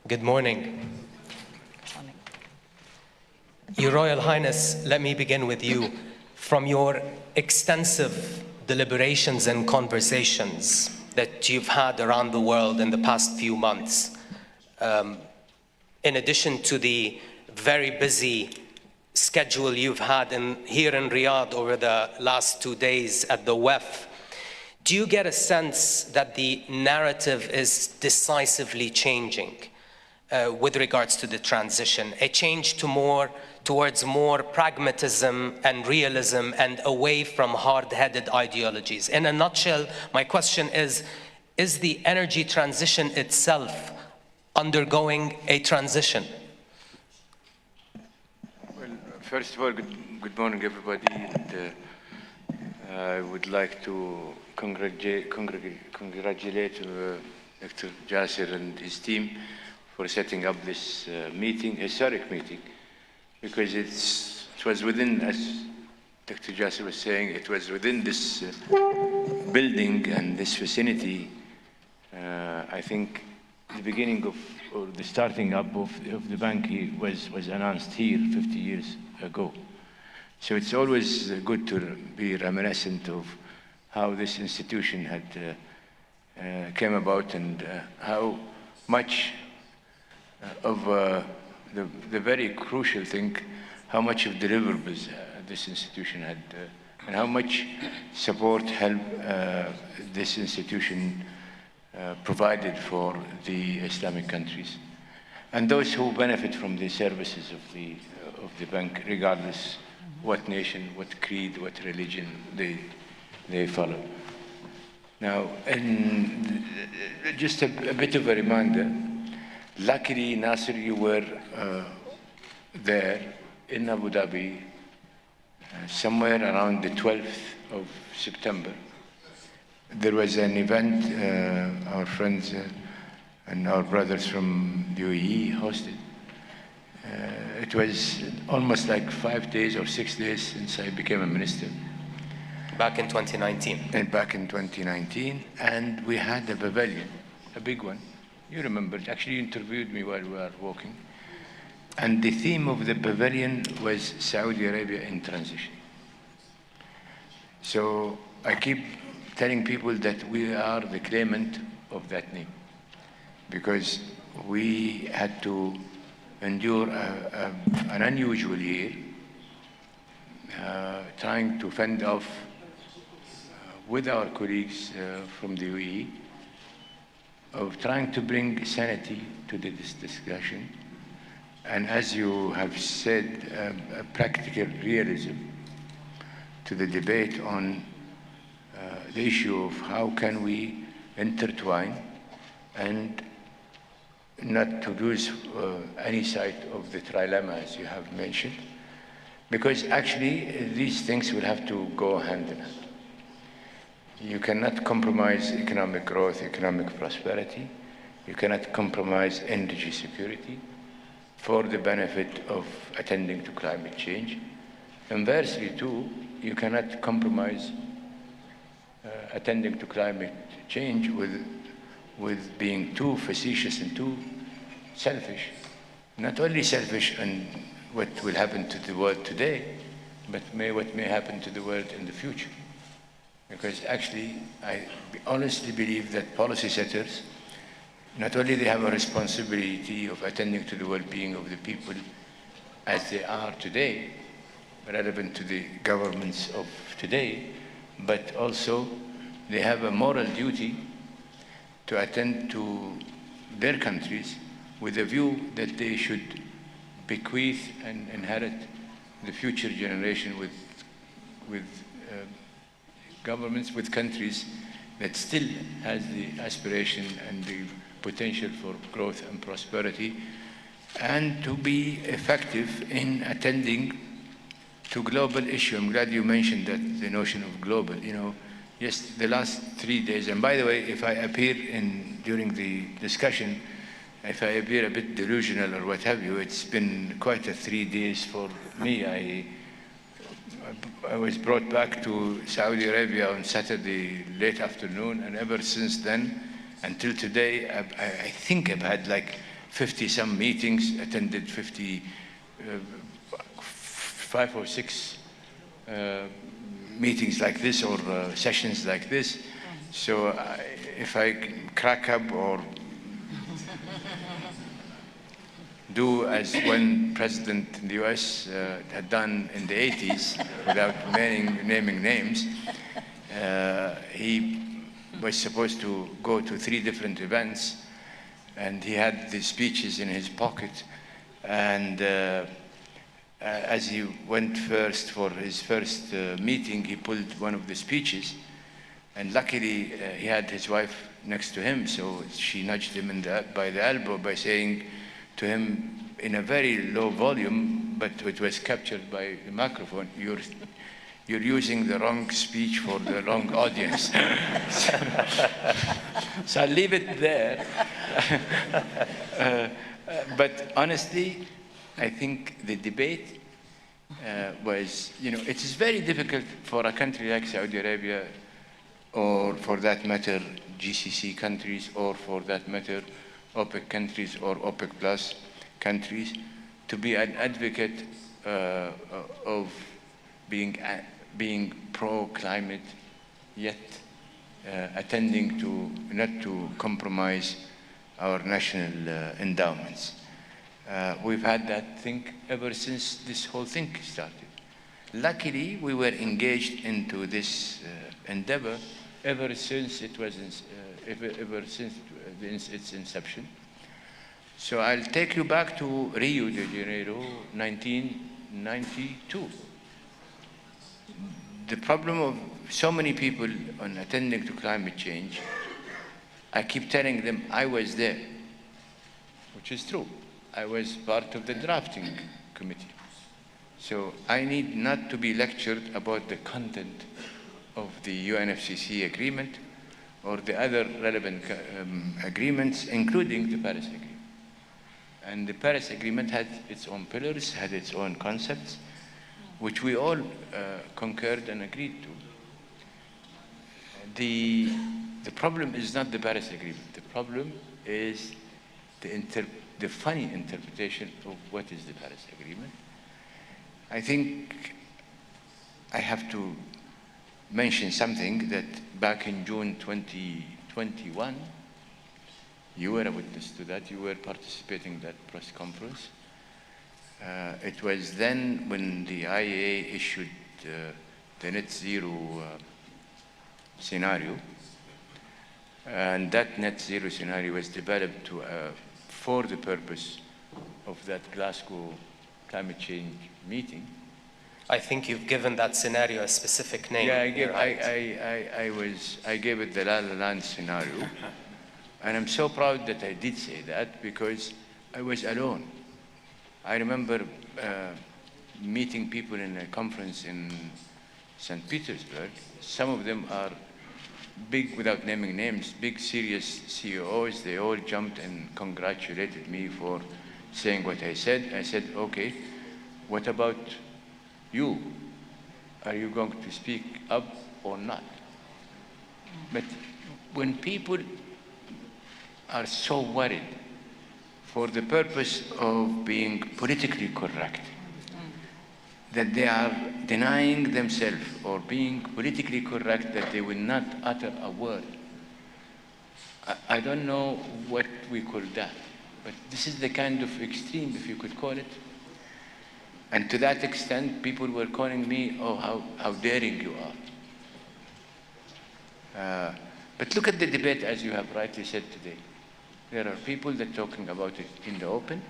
Good morning. Your Royal Highness, let me begin with you. From your extensive deliberations and conversations that you've had around the world in the past few months, in addition to the very busy schedule you've had here in Riyadh over the last 2 days at the WEF, do you get a sense that the narrative is decisively changing with regards to the transition, a change towards more pragmatism and realism and away from hard-headed ideologies? In a nutshell, my question is the energy transition itself undergoing a transition? Well, first of all, good morning, everybody. And, I would like to congratulate Dr. Jasser and his team for setting up this meeting, historic meeting, because it was within, as Dr. Jasser was saying, it was within this building and this vicinity. I think the beginning of, or the starting up of the bank was announced here 50 years ago. So it's always good to be reminiscent of how this institution had came about and how much of the very crucial thing, how much of deliverables this institution had and how much support, help this institution provided for the Islamic countries and those who benefit from the services of the bank, regardless what nation, what creed, what religion they follow. Now, and just a bit of a reminder, luckily, Nasser, you were there in Abu Dhabi somewhere around the 12th of September. There was an event our friends and our brothers from the UAE hosted. It was almost like 5 days or 6 days since I became a minister. Back in 2019. And back in 2019, and we had a pavilion, a big one. You remember, actually you interviewed me while we were walking. And the theme of the pavilion was Saudi Arabia in transition. So I keep telling people that we are the claimant of that name, because we had to endure an unusual year, trying to fend off with our colleagues from the UAE, of trying to bring sanity to this discussion, and as you have said, a practical realism to the debate on the issue of how can we intertwine and not to lose any sight of the trilemma, as you have mentioned, because actually these things will have to go hand in hand. You cannot compromise economic growth, economic prosperity. You cannot compromise energy security for the benefit of attending to climate change. Inversely, too, you cannot compromise attending to climate change with being too facetious and too selfish. Not only selfish in what will happen to the world today, but what may happen to the world in the future. Because actually, I honestly believe that policy setters, not only they have a responsibility of attending to the well-being of the people as they are today, relevant to the governments of today, but also they have a moral duty to attend to their countries with a view that they should bequeath and inherit the future generation with governments, with countries that still has the aspiration and the potential for growth and prosperity, and to be effective in attending to global issue. I'm glad you mentioned that, the notion of global. You know, yes, the last 3 days, and by the way, if I appear during the discussion, if I appear a bit delusional or what have you, it's been quite a 3 days for me. I was brought back to Saudi Arabia on Saturday late afternoon, and ever since then until today, I think I've had like 50-some meetings, attended 5 or 6 meetings like this or sessions like this. So if I crack up or do as one president in the US had done in the 80s, without naming names, he was supposed to go to 3 different events, and he had the speeches in his pocket, and as he went first for his first meeting, he pulled one of the speeches, and luckily he had his wife next to him, so she nudged him by the elbow by saying to him in a very low volume, but it was captured by the microphone, you're using the wrong speech for the wrong audience. So I'll leave it there. But honestly, I think the debate was, it is very difficult for a country like Saudi Arabia, or for that matter, GCC countries, or for that matter, OPEC countries or OPEC plus countries, to be an advocate of being pro-climate, yet attending to not to compromise our national endowments. We've had that thing ever since this whole thing started. Luckily, we were engaged into this endeavor ever since its inception. So I'll take you back to Rio de Janeiro, 1992. The problem of so many people on attending to climate change, I keep telling them I was there, which is true. I was part of the drafting committee. So I need not to be lectured about the content of the UNFCCC agreement or the other relevant agreements, including the Paris Agreement. And the Paris Agreement had its own pillars, had its own concepts, which we all concurred and agreed to. The problem is not the Paris Agreement. The problem is the funny interpretation of what is the Paris Agreement. I think I have to mention something that back in June 2021, you were a witness to that, you were participating in that press conference. It was then when the IEA issued the net zero scenario, and that net zero scenario was developed for the purpose of that Glasgow climate change meeting. I think you've given that scenario a specific name. Yeah, I gave it the La La Land scenario. And I'm so proud that I did say that, because I was alone. I remember meeting people in a conference in St. Petersburg. Some of them are big, without naming names, big serious CEOs. They all jumped and congratulated me for saying what I said. I said, okay, what about you? Are you going to speak up or not? But when people are so worried for the purpose of being politically correct, that they are denying themselves or being politically correct, that they will not utter a word. I don't know what we call that, but this is the kind of extreme, if you could call it. And to that extent, people were calling me, oh, how daring you are. But look at the debate, as you have rightly said today. There are people that are talking about it in the open.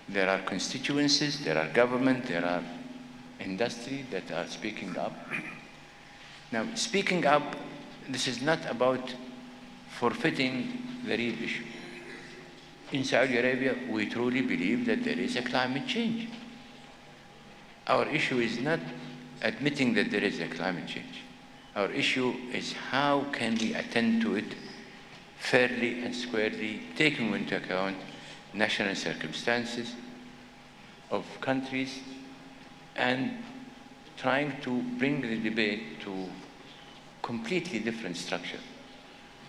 There are constituencies, there are government, there are industry that are speaking up. Now, speaking up, this is not about forfeiting the real issue. In Saudi Arabia, we truly believe that there is a climate change. Our issue is not admitting that there is a climate change. Our issue is how can we attend to it fairly and squarely, taking into account national circumstances of countries, and trying to bring the debate to completely different structure,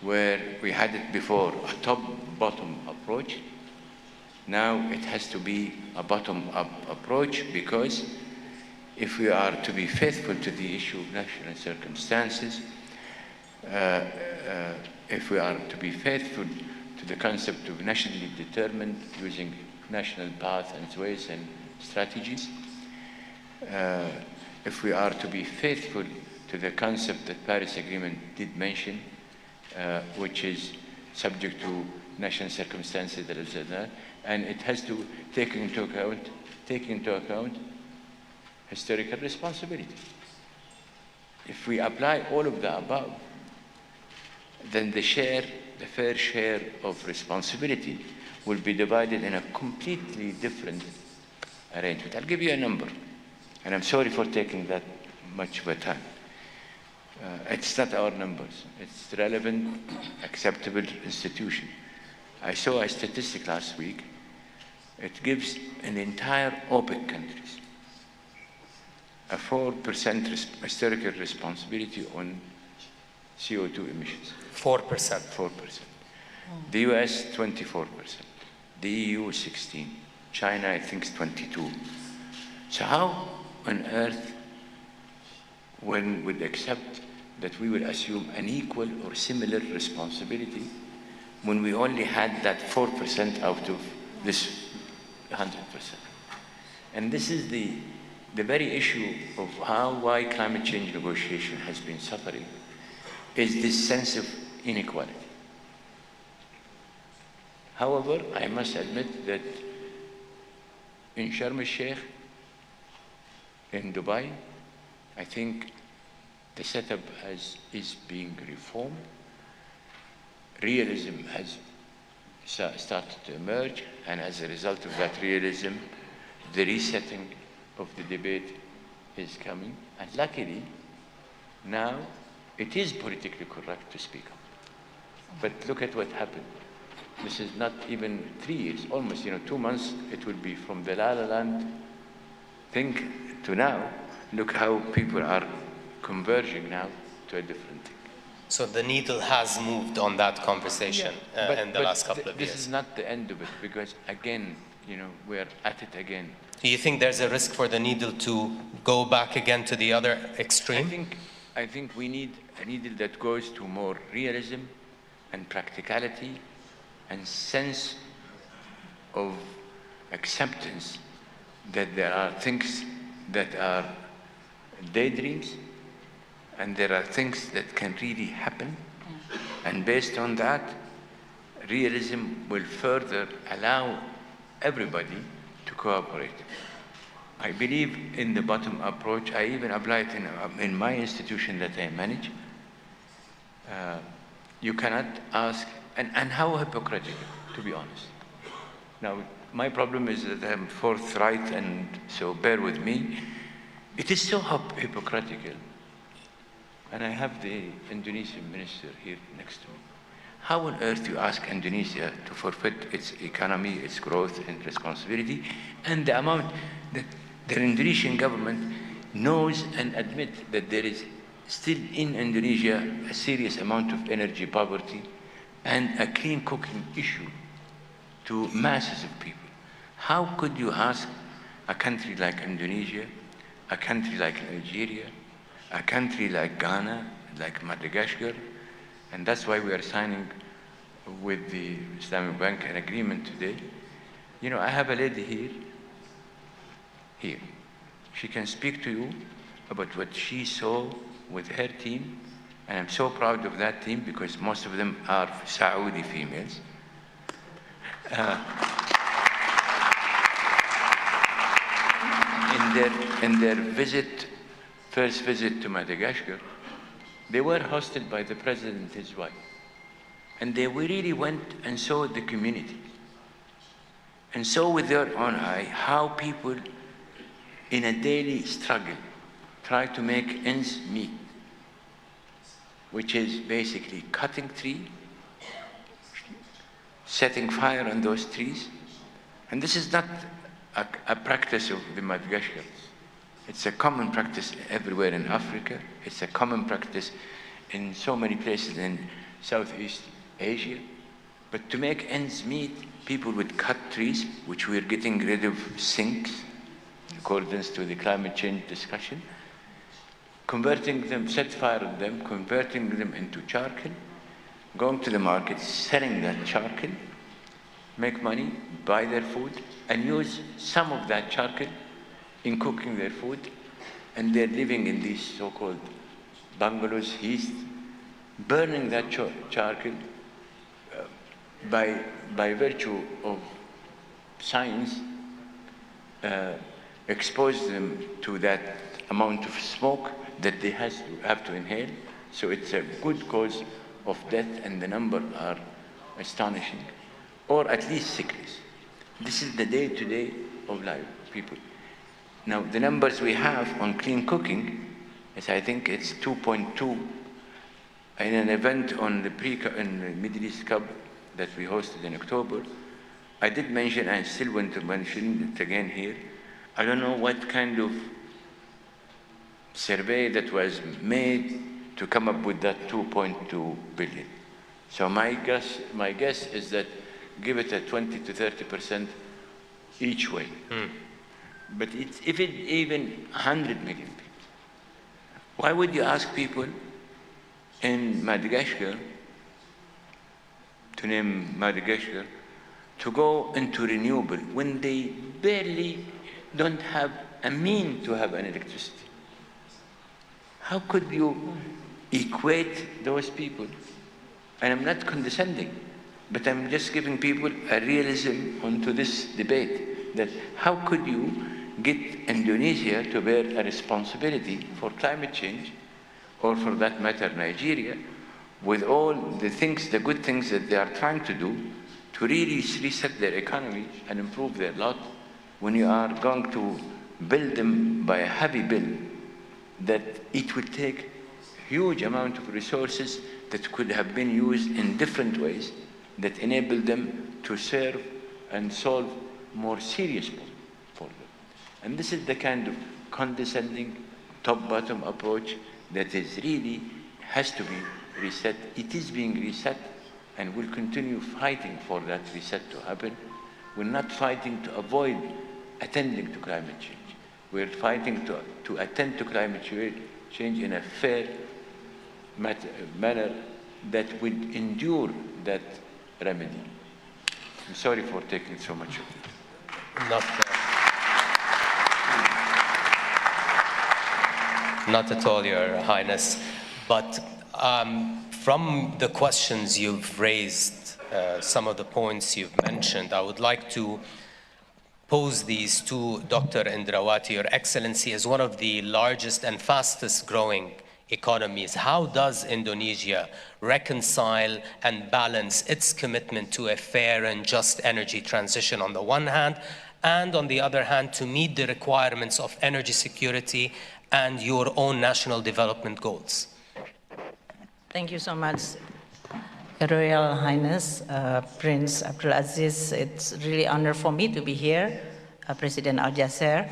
where we had it before, a top-bottom approach, Now it has to be a bottom-up approach, because if we are to be faithful to the issue of national circumstances, if we are to be faithful to the concept of nationally determined using national paths and ways and strategies, if we are to be faithful to the concept that Paris Agreement did mention, which is subject to national circumstances, and it has to take into account historical responsibility. If we apply all of the above, then the fair share of responsibility will be divided in a completely different arrangement. I'll give you a number, and I'm sorry for taking that much of a time. It's not our numbers. It's relevant, acceptable institution. I saw a statistic last week. It gives an entire OPEC countries a 4% historical responsibility on CO2 emissions. 4%. 4%. The US, 24%. The EU, 16%. China, I think, is 22%. So how on earth one would accept that we will assume an equal or similar responsibility when we only had that 4% out of this 100%? And this is the very issue of why climate change negotiation has been suffering, is this sense of inequality. However, I must admit that in Sharm el-Sheikh, in Dubai, I think the setup is being reformed. Realism has started to emerge, and as a result of that realism, the resetting of the debate is coming. And luckily, now it is politically correct to speak up. But look at what happened. This is not even 3 years, almost 2 months. It will be from the La La Land thing to now. Look how people are converging now to a different thing. So the needle has moved on that conversation in the last couple of years. This is not the end of it, because again, we're at it again. Do you think there's a risk for the needle to go back again to the other extreme? I think we need a needle that goes to more realism and practicality and sense of acceptance that there are things that are daydreams and there are things that can really happen. And based on that, realism will further allow everybody to cooperate. I believe in the bottom-up approach. I even apply it in my institution that I manage. You cannot ask, and how hypocritical, to be honest. Now, my problem is that I'm forthright, and so bear with me. It is so hypocritical. And I have the Indonesian minister here next to me. How on earth you ask Indonesia to forfeit its economy, its growth and responsibility, and the amount that the Indonesian government knows and admits that there is still in Indonesia a serious amount of energy poverty and a clean cooking issue to masses of people. How could you ask a country like Indonesia, a country like Nigeria, a country like Ghana, like Madagascar, and that's why we are signing with the Islamic Bank an agreement today. I have a lady here. She can speak to you about what she saw with her team, and I'm so proud of that team because most of them are Saudi females. In their first visit to Madagascar, they were hosted by the president and his wife. And they really went and saw the community and saw with their own eye how people in a daily struggle try to make ends meet, which is basically cutting trees, setting fire on those trees. And this is not a practice of the Madagascars. It's a common practice everywhere in Africa. It's a common practice in so many places in Southeast Asia. But to make ends meet, people would cut trees, which we're getting rid of sinks, in accordance to the climate change discussion, converting them, set fire on them, converting them into charcoal, going to the market, selling that charcoal, make money, buy their food, and use some of that charcoal in cooking their food. And they're living in these so-called bungalows, heaths, burning that charcoal by virtue of science, expose them to that amount of smoke that they have to inhale. So it's a good cause of death, and the numbers are astonishing, or at least sickness. This is the day-to-day of life, people. Now, the numbers we have on clean cooking is, I think it's 2.2. In an event on the Middle East Cup that we hosted in October, I did mention, and I still want to mention it again here, I don't know what kind of survey that was made to come up with that 2.2 billion. So my guess is that give it a 20 to 30% each way. But if it even 100 million people, why would you ask people in Madagascar, to name Madagascar, to go into renewable when they barely don't have a mean to have an electricity? How could you equate those people? And I'm not condescending, but I'm just giving people a realism onto this debate, that how could you get Indonesia to bear a responsibility for climate change, or for that matter Nigeria, with all the things, the good things that they are trying to do to really reset their economy and improve their lot, when you are going to build them by a heavy bill, that it would take huge amount of resources that could have been used in different ways that enable them to serve and solve more serious problems for them. And this is the kind of condescending, top-bottom approach that is really has to be reset. It is being reset, and we'll continue fighting for that reset to happen. We're not fighting to avoid attending to climate change. We're fighting to attend to climate change in a fair manner that would endure that remedy. I'm sorry for taking so much of it. Not at all, Your Highness. But from the questions you've raised, some of the points you've mentioned, I would like to pose these to Dr. Indrawati. Your Excellency, as one of the largest and fastest growing economies, how does Indonesia reconcile and balance its commitment to a fair and just energy transition on the one hand, and on the other hand, to meet the requirements of energy security and your own national development goals? Thank you so much, Your Royal Highness, Prince Abdulaziz. It's really an honor for me to be here, President Al-Jaser.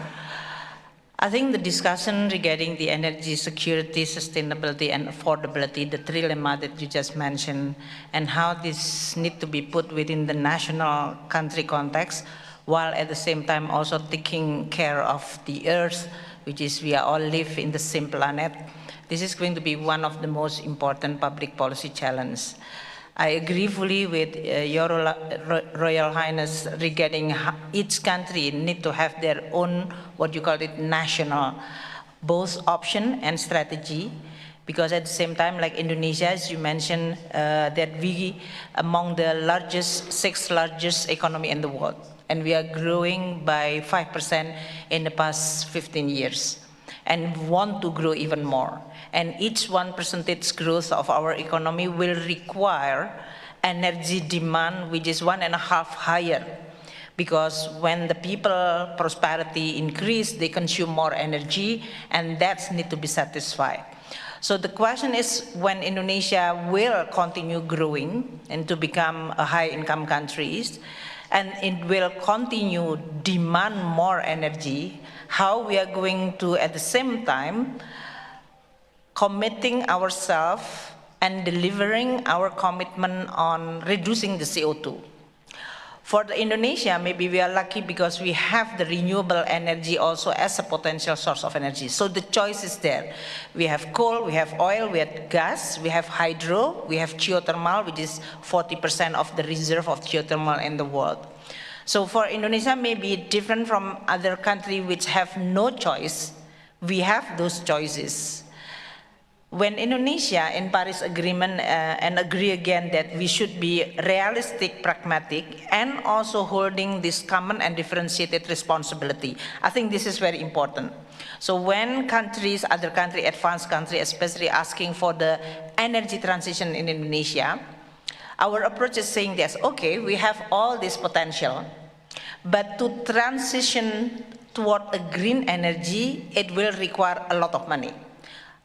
I think the discussion regarding the energy security, sustainability, and affordability, the trilemma that you just mentioned, and how this need to be put within the national country context, while at the same time also taking care of the Earth, which is we all live in the same planet. This is going to be one of the most important public policy challenges. I agree fully with Your Royal Highness regarding each country need to have their own, what you call it, national, both option and strategy, because at the same time, like Indonesia, as you mentioned, that we among the sixth largest economy in the world, and we are growing by 5% in the past 15 years, and want to grow even more. And each 1% growth of our economy will require energy demand, which is 1.5 higher. Because when the people prosperity increase, they consume more energy, and that needs to be satisfied. So the question is, when Indonesia will continue growing and to become a high-income country, and it will continue demand more energy, how we are going to, at the same time, committing ourselves and delivering our commitment on reducing the CO2. For the Indonesia, maybe we are lucky because we have the renewable energy also as a potential source of energy. So the choice is there. We have coal, we have oil, we have gas, we have hydro, we have geothermal, which is 40% of the reserve of geothermal in the world. So for Indonesia, maybe different from other countries which have no choice, we have those choices. When Indonesia in Paris Agreement and agree again that we should be realistic, pragmatic, and also holding this common and differentiated responsibility, I think this is very important. So when countries, other countries, advanced countries, especially asking for the energy transition in Indonesia, our approach is saying this, okay, we have all this potential, but to transition toward a green energy, it will require a lot of money.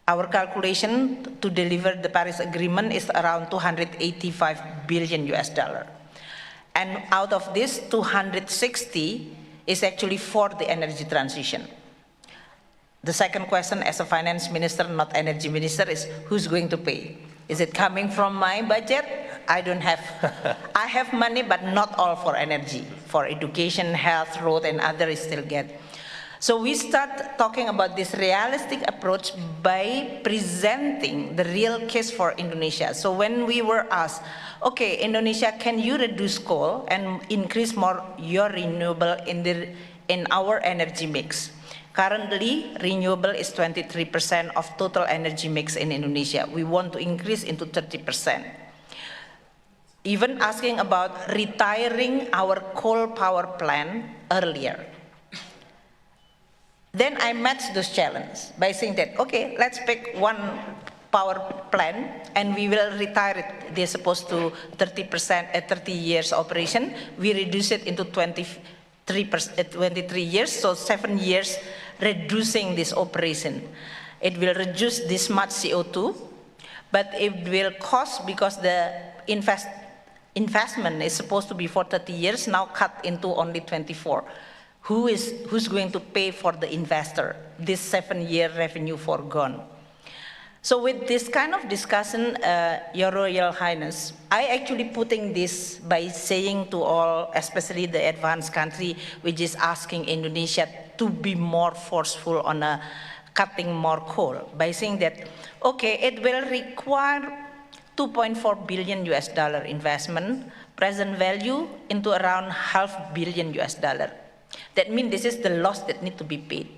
Our calculation to deliver the Paris Agreement is around 285 billion US dollar. And out of this, 260 is actually for the energy transition. The second question as a finance minister, not energy minister, is who's going to pay? Is it coming from my budget? I don't have, I have money, but not all for energy. For education, health, road, and others still get. So we start talking about this realistic approach by presenting the real case for Indonesia. So when we were asked, okay, Indonesia, can you reduce coal and increase more your renewable in our energy mix? Currently, renewable is 23% of total energy mix in Indonesia. We want to increase into 30%. Even asking about retiring our coal power plant earlier. Then I matched those challenges by saying that, okay, let's pick one power plant and we will retire it. They're supposed to 30% at 30 years operation. We reduce it into 23 years, so 7 years reducing this operation. It will reduce this much CO2, but it will cost because the investment is supposed to be for 30 years, now cut into only 24. Who's going to pay for the investor, this 7-year revenue foregone? So with this kind of discussion, Your Royal Highness, I actually putting this by saying to all, especially the advanced country, which is asking Indonesia to be more forceful on cutting more coal, by saying that, okay, it will require 2.4 billion US dollar investment, present value into around $500 million US dollar. That means this is the loss that need to be paid.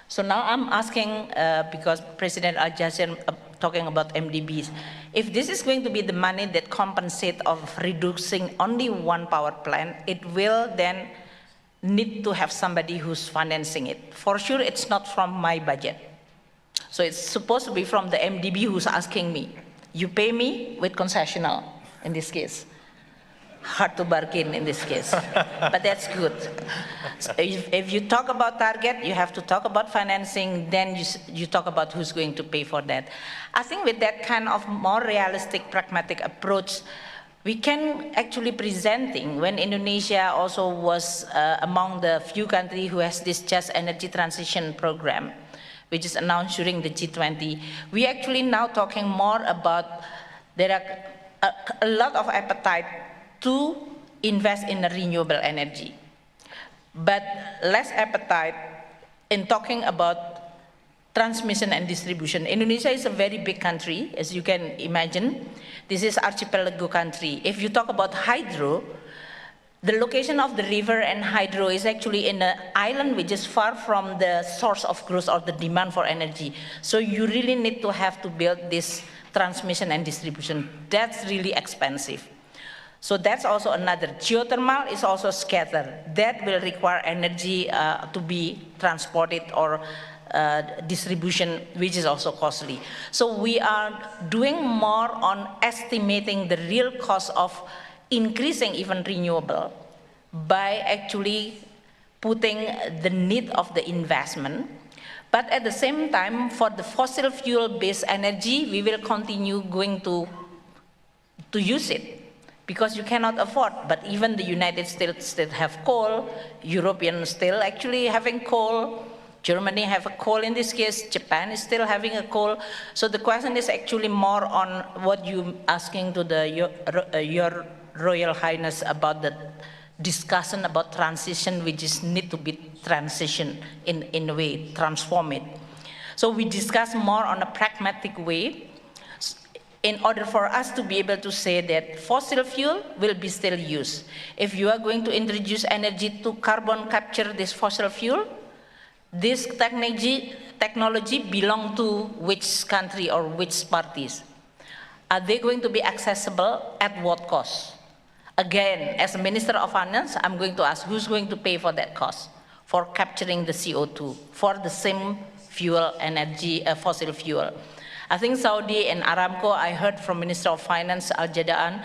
So now I'm asking, because President Al-Jazeera talking about MDBs, if this is going to be the money that compensate of reducing only one power plant, it will then need to have somebody who's financing it. For sure, it's not from my budget. So it's supposed to be from the MDB who's asking me. You pay me with concessional, in this case. Hard to bargain in this case, but that's good. So if you talk about target, you have to talk about financing, then you talk about who's going to pay for that. I think with that kind of more realistic, pragmatic approach, we can actually presenting, when Indonesia also was among the few countries who has this just energy transition program, which is announced during the G20, we actually now talking more about, there are a lot of appetite to invest in the renewable energy, but less appetite in talking about transmission and distribution. Indonesia is a very big country, as you can imagine. This is archipelago country. If you talk about hydro, the location of the river and hydro is actually in an island which is far from the source of growth or the demand for energy. So you really need to have to build this transmission and distribution. That's really expensive. So that's also another. Geothermal is also scattered. That will require energy to be transported or distribution, which is also costly. So we are doing more on estimating the real cost of increasing even renewable by actually putting the need of the investment. But at the same time, for the fossil fuel-based energy, we will continue going to use it, because you cannot afford. But even the United States still have coal, Europeans still actually having coal, Germany have a coal in this case, Japan is still having a coal. So the question is actually more on what you're asking to your Royal Highness about the discussion about transition, which is need to be transitioned in a way, transform it. So we discuss more on a pragmatic way in order for us to be able to say that fossil fuel will be still used. If you are going to introduce energy to carbon capture this fossil fuel, this technology belong to which country or which parties? Are they going to be accessible at what cost? Again, as a Minister of Finance, I'm going to ask who's going to pay for that cost for capturing the CO2 for the same fuel, energy, fossil fuel. I think Saudi and Aramco, I heard from Minister of Finance Al-Jadaan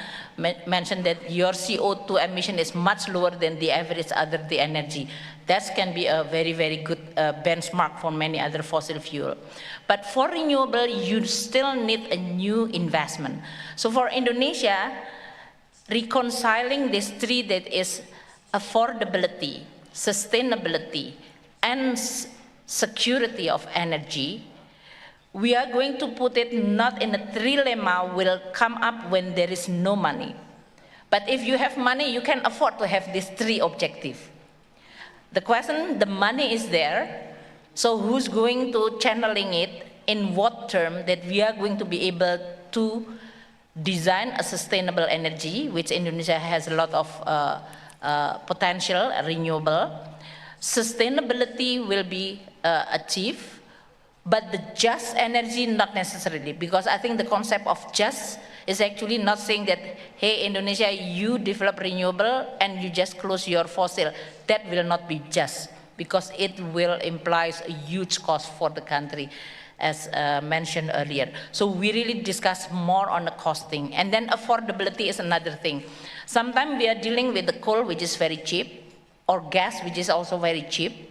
mentioned that your CO2 emission is much lower than the average other the energy. That can be a very, very good benchmark for many other fossil fuel. But for renewable, you still need a new investment. So for Indonesia, reconciling these three, that is affordability, sustainability, and security of energy, we are going to put it not in a trilemma will come up when there is no money. But if you have money, you can afford to have these three objectives. The question, the money is there, so who's going to channeling it in what term that we are going to be able to design a sustainable energy, which Indonesia has a lot of potential, renewable. Sustainability will be achieved, but the just energy not necessarily, because I think the concept of just is actually not saying that, hey, Indonesia, you develop renewable and you just close your fossil. That will not be just, because it will imply a huge cost for the country, as mentioned earlier. So we really discuss more on the costing. And then affordability is another thing. Sometimes we are dealing with the coal, which is very cheap, or gas, which is also very cheap,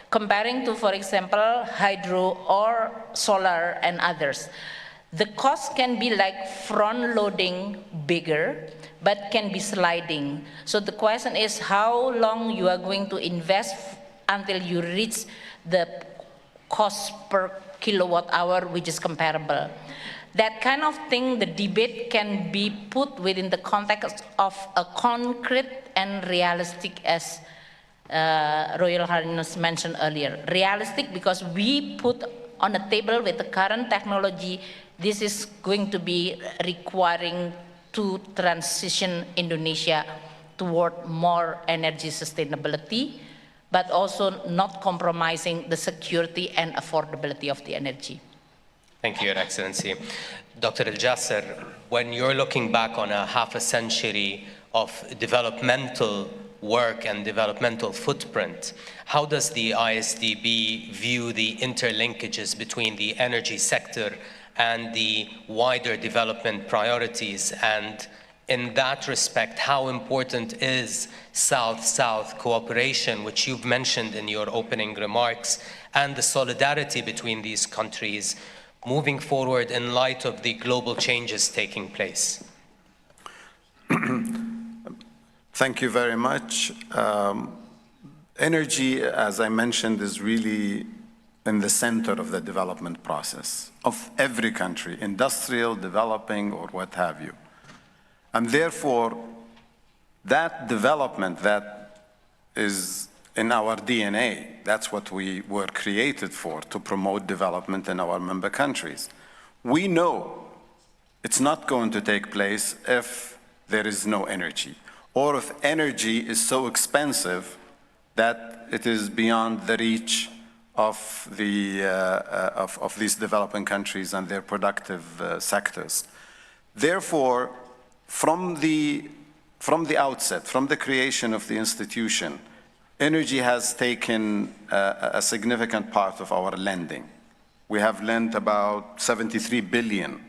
comparing to, for example, hydro or solar and others. The cost can be like front-loading bigger, but can be sliding. So the question is how long you are going to invest until you reach the cost per kilowatt hour, which is comparable. That kind of thing, the debate can be put within the context of a concrete and realistic, as Royal Highness mentioned earlier. Realistic because we put on the table with the current technology, this is going to be requiring to transition Indonesia toward more energy sustainability, but also not compromising the security and affordability of the energy. Thank you, Your Excellency. Dr. Al-Jasser, when you're looking back on a half a century of developmental work and developmental footprint, how does the ISDB view the interlinkages between the energy sector and the wider development priorities? And in that respect, how important is South-South cooperation, which you've mentioned in your opening remarks, and the solidarity between these countries moving forward in light of the global changes taking place? Thank you very much. Energy, as I mentioned, is really in the center of the development process of every country, industrial, developing, or what have you. And therefore, that development that is in our DNA, that's what we were created for, to promote development in our member countries. We know it's not going to take place if there is no energy, or if energy is so expensive that it is beyond the reach of these developing countries and their productive sectors. Therefore, from the outset, from the creation of the institution, energy has taken a significant part of our lending. We have lent about $73 billion,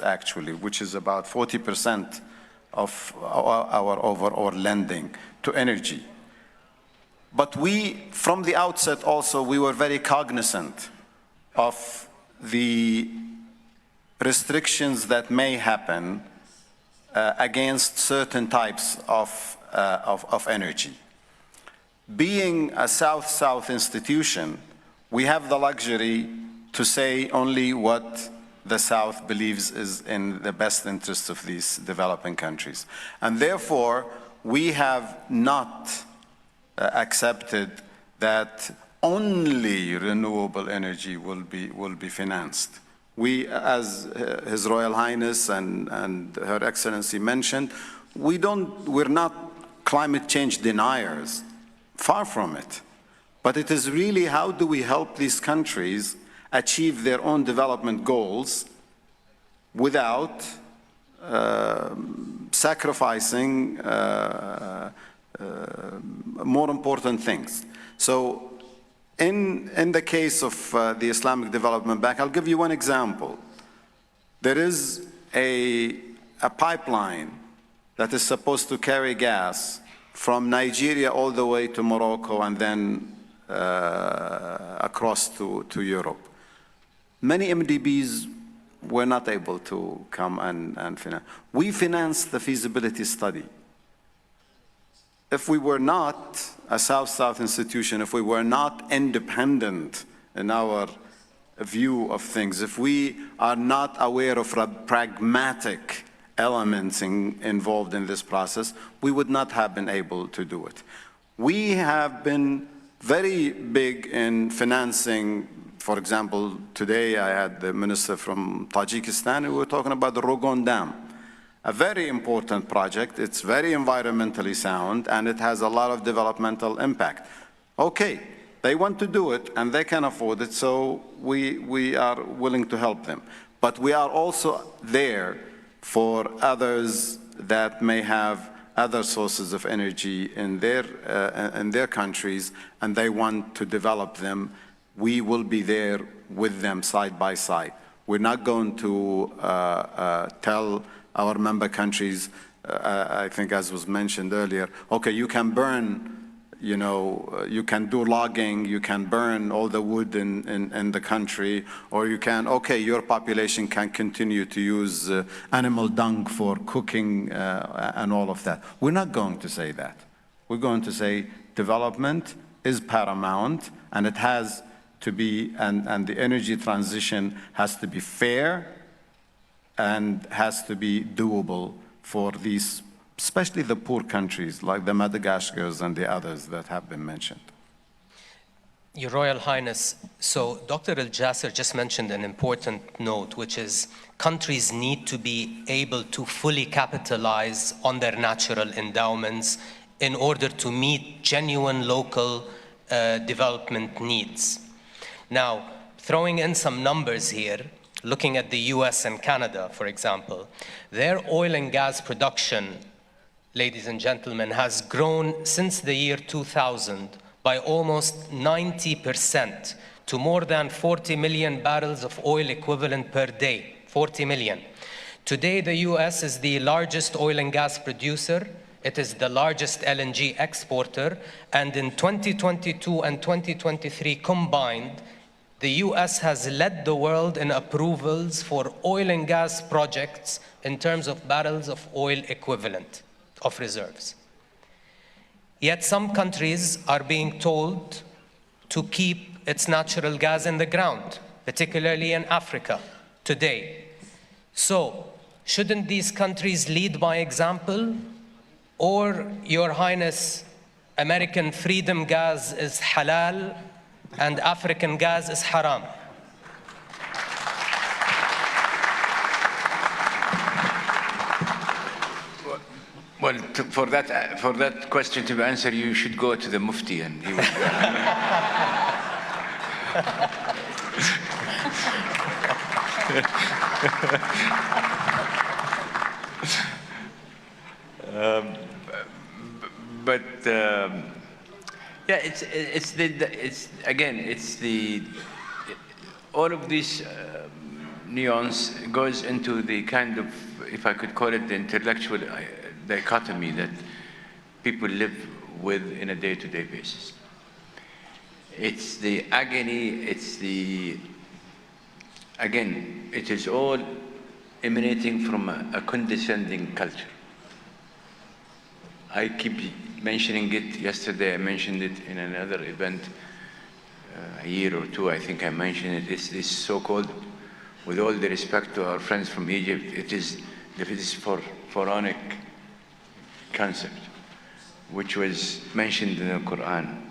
actually, which is about 40% of our overall lending to energy. But we, from the outset also, we were very cognizant of the restrictions that may happen against certain types of energy. being a South-South institution, we have the luxury to say only what the South believes is in the best interest of these developing countries. And therefore, we have not accepted that only renewable energy will be financed. We, as His Royal Highness and Her Excellency mentioned, we're not climate change deniers, far from it. But it is really how do we help these countries achieve their own development goals without sacrificing more important things. So in the case of the Islamic Development Bank, I'll give you one example. There is a pipeline that is supposed to carry gas from Nigeria all the way to Morocco and then across to Europe. Many MDBs were not able to come and finance. We financed the feasibility study. If we were not a South-South institution, if we were not independent in our view of things, if we are not aware of pragmatic elements involved in this process, we would not have been able to do it. We have been very big in financing. For example, today I had the minister from Tajikistan, and we were talking about the Rogon Dam, a very important project. It's very environmentally sound, and it has a lot of developmental impact. Okay, they want to do it, and they can afford it, so we are willing to help them. But we are also there for others that may have other sources of energy in their countries, and they want to develop them. We will be there with them side by side. We're not going to tell our member countries, I think as was mentioned earlier, okay, you can burn, you can do logging, you can burn all the wood in the country, or you can, okay, your population can continue to use animal dung for cooking and all of that. We're not going to say that. We're going to say development is paramount, and it has to be, and the energy transition has to be fair and has to be doable for these, especially the poor countries like the Madagascars and the others that have been mentioned. Your Royal Highness, so Dr. Al-Jasser just mentioned an important note, which is countries need to be able to fully capitalize on their natural endowments in order to meet genuine local development needs. Now, throwing in some numbers here, looking at the US and Canada, for example, their oil and gas production, ladies and gentlemen, has grown since the year 2000 by almost 90% to more than 40 million barrels of oil equivalent per day, 40 million. Today, the US is the largest oil and gas producer. It is the largest LNG exporter. And in 2022 and 2023 combined, the US has led the world in approvals for oil and gas projects in terms of barrels of oil equivalent of reserves. Yet some countries are being told to keep its natural gas in the ground, particularly in Africa today. So, shouldn't these countries lead by example? Or, Your Highness, American freedom gas is halal and African gas is haram? Well, for that question to be answered, you should go to the Mufti and he will. Yeah, all of this nuance goes into the kind of, if I could call it, the intellectual dichotomy that people live with in a day-to-day basis. It's the agony, again, it is all emanating from a condescending culture. I keep mentioning it yesterday. I mentioned it in another event a year or two. I think I mentioned it. It's this so-called, with all the respect to our friends from Egypt, it is this pharaonic concept, which was mentioned in the Quran.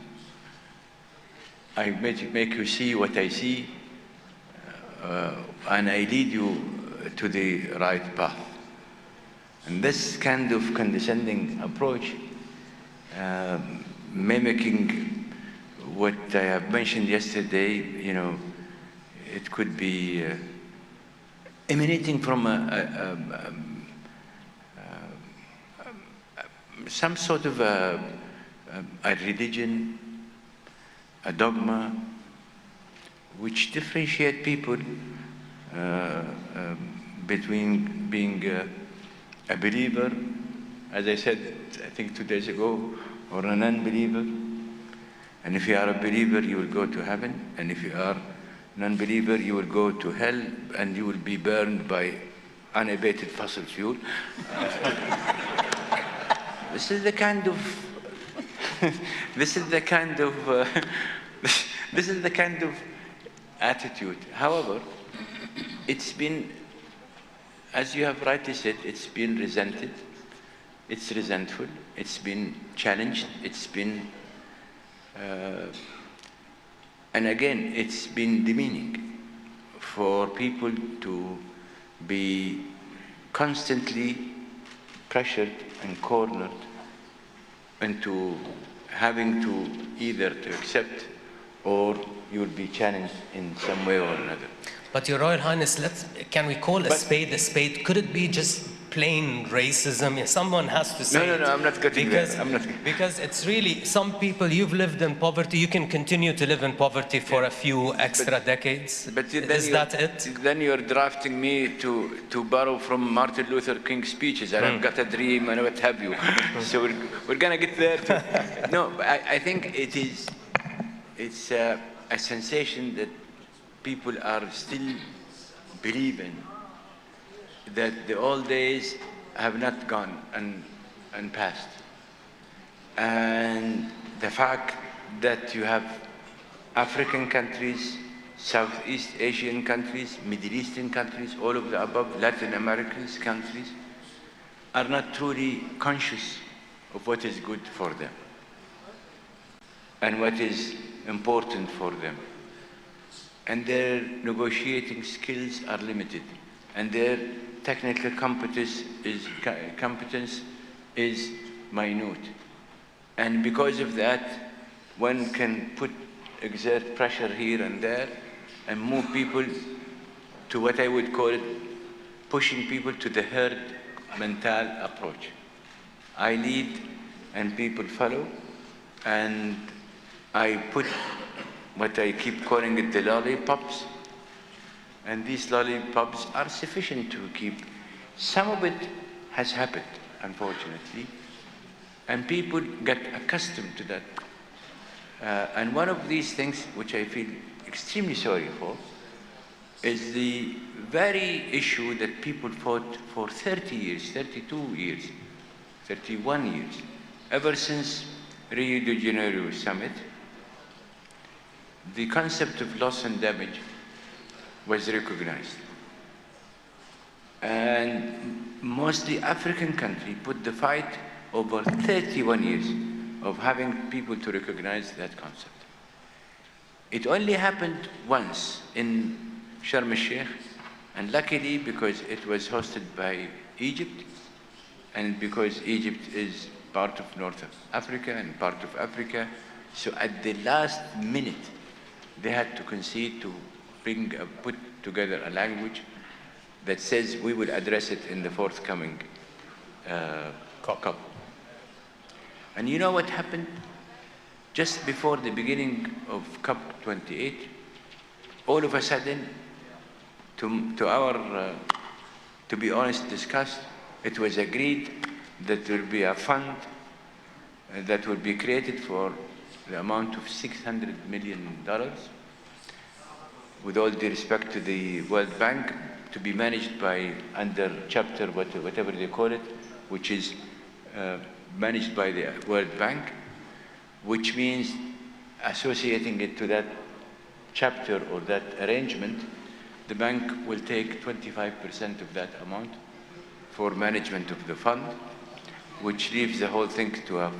I make you see what I see, and I lead you to the right path. And this kind of condescending approach, mimicking what I have mentioned yesterday, you know, it could be emanating from some sort of a religion, a dogma, which differentiate people between being a believer, as I said, I think 2 days ago, or a non-believer. And if you are a believer, you will go to heaven. And if you are non-believer, you will go to hell, and you will be burned by unabated fossil fuel. This is the kind of this is the kind of attitude. However, it's been, as you have rightly said, it's been resented, it's resentful, it's been challenged, it's been, and again, it's been demeaning for people to be constantly pressured and cornered into having to either to accept or you will be challenged in some way or another. But Your Royal Highness, can we call a spade a spade? Could it be just plain racism? Someone has to say No, I'm not getting because, there. I'm not. Because it's really, some people, you've lived in poverty, you can continue to live in poverty for a few extra decades. But then Is that it? Then you're drafting me to borrow from Martin Luther King's speeches, and I've got a dream and what have you. So we're gonna get there too. No, I think it's a sensation that people are still believing that the old days have not gone and passed. And the fact that you have African countries, Southeast Asian countries, Middle Eastern countries, all of the above, Latin American countries, are not truly conscious of what is good for them and what is important for them. And their negotiating skills are limited, and their technical competence is minute. And because of that, one can exert pressure here and there and move people to what I would call it, pushing people to the herd mental approach. I lead and people follow, and I put what I keep calling it the lollipops, and these lollipops are sufficient to keep. Some of it has happened, unfortunately, and people get accustomed to that. And one of these things, which I feel extremely sorry for, is the very issue that people fought for 30 years, 32 years, 31 years, ever since Rio de Janeiro summit. The concept of loss and damage was recognized. And mostly African countries put the fight over 31 years of having people to recognize that concept. It only happened once in Sharm el-Sheikh, and luckily because it was hosted by Egypt, and because Egypt is part of North Africa and part of Africa, so at the last minute, they had to concede to put together a language that says we will address it in the forthcoming COP. And you know what happened? Just before the beginning of COP 28, all of a sudden, to be honest, discussed, it was agreed that there will be a fund that will be created for the amount of $600 million, with all due respect to the World Bank, to be managed by under chapter, whatever they call it, which is managed by the World Bank, which means associating it to that chapter or that arrangement, the bank will take 25% of that amount for management of the fund, which leaves the whole thing to have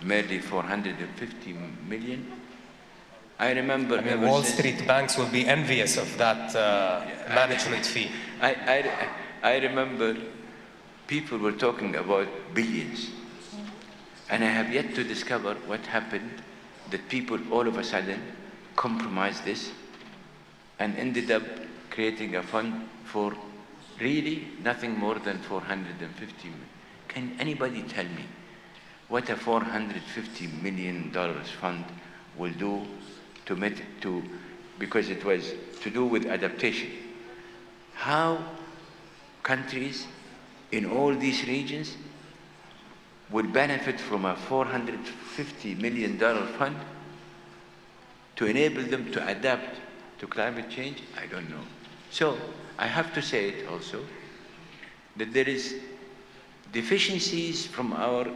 merely 450 million. I remember Wall Street banks will be envious of that management fee. I remember people were talking about billions. And I have yet to discover what happened, that people all of a sudden compromised this and ended up creating a fund for really nothing more than 450 million. Can anybody tell me what a $450 million fund will do because it was to do with adaptation? How countries in all these regions would benefit from a $450 million fund to enable them to adapt to climate change? I don't know. So I have to say it also, that there is deficiencies from our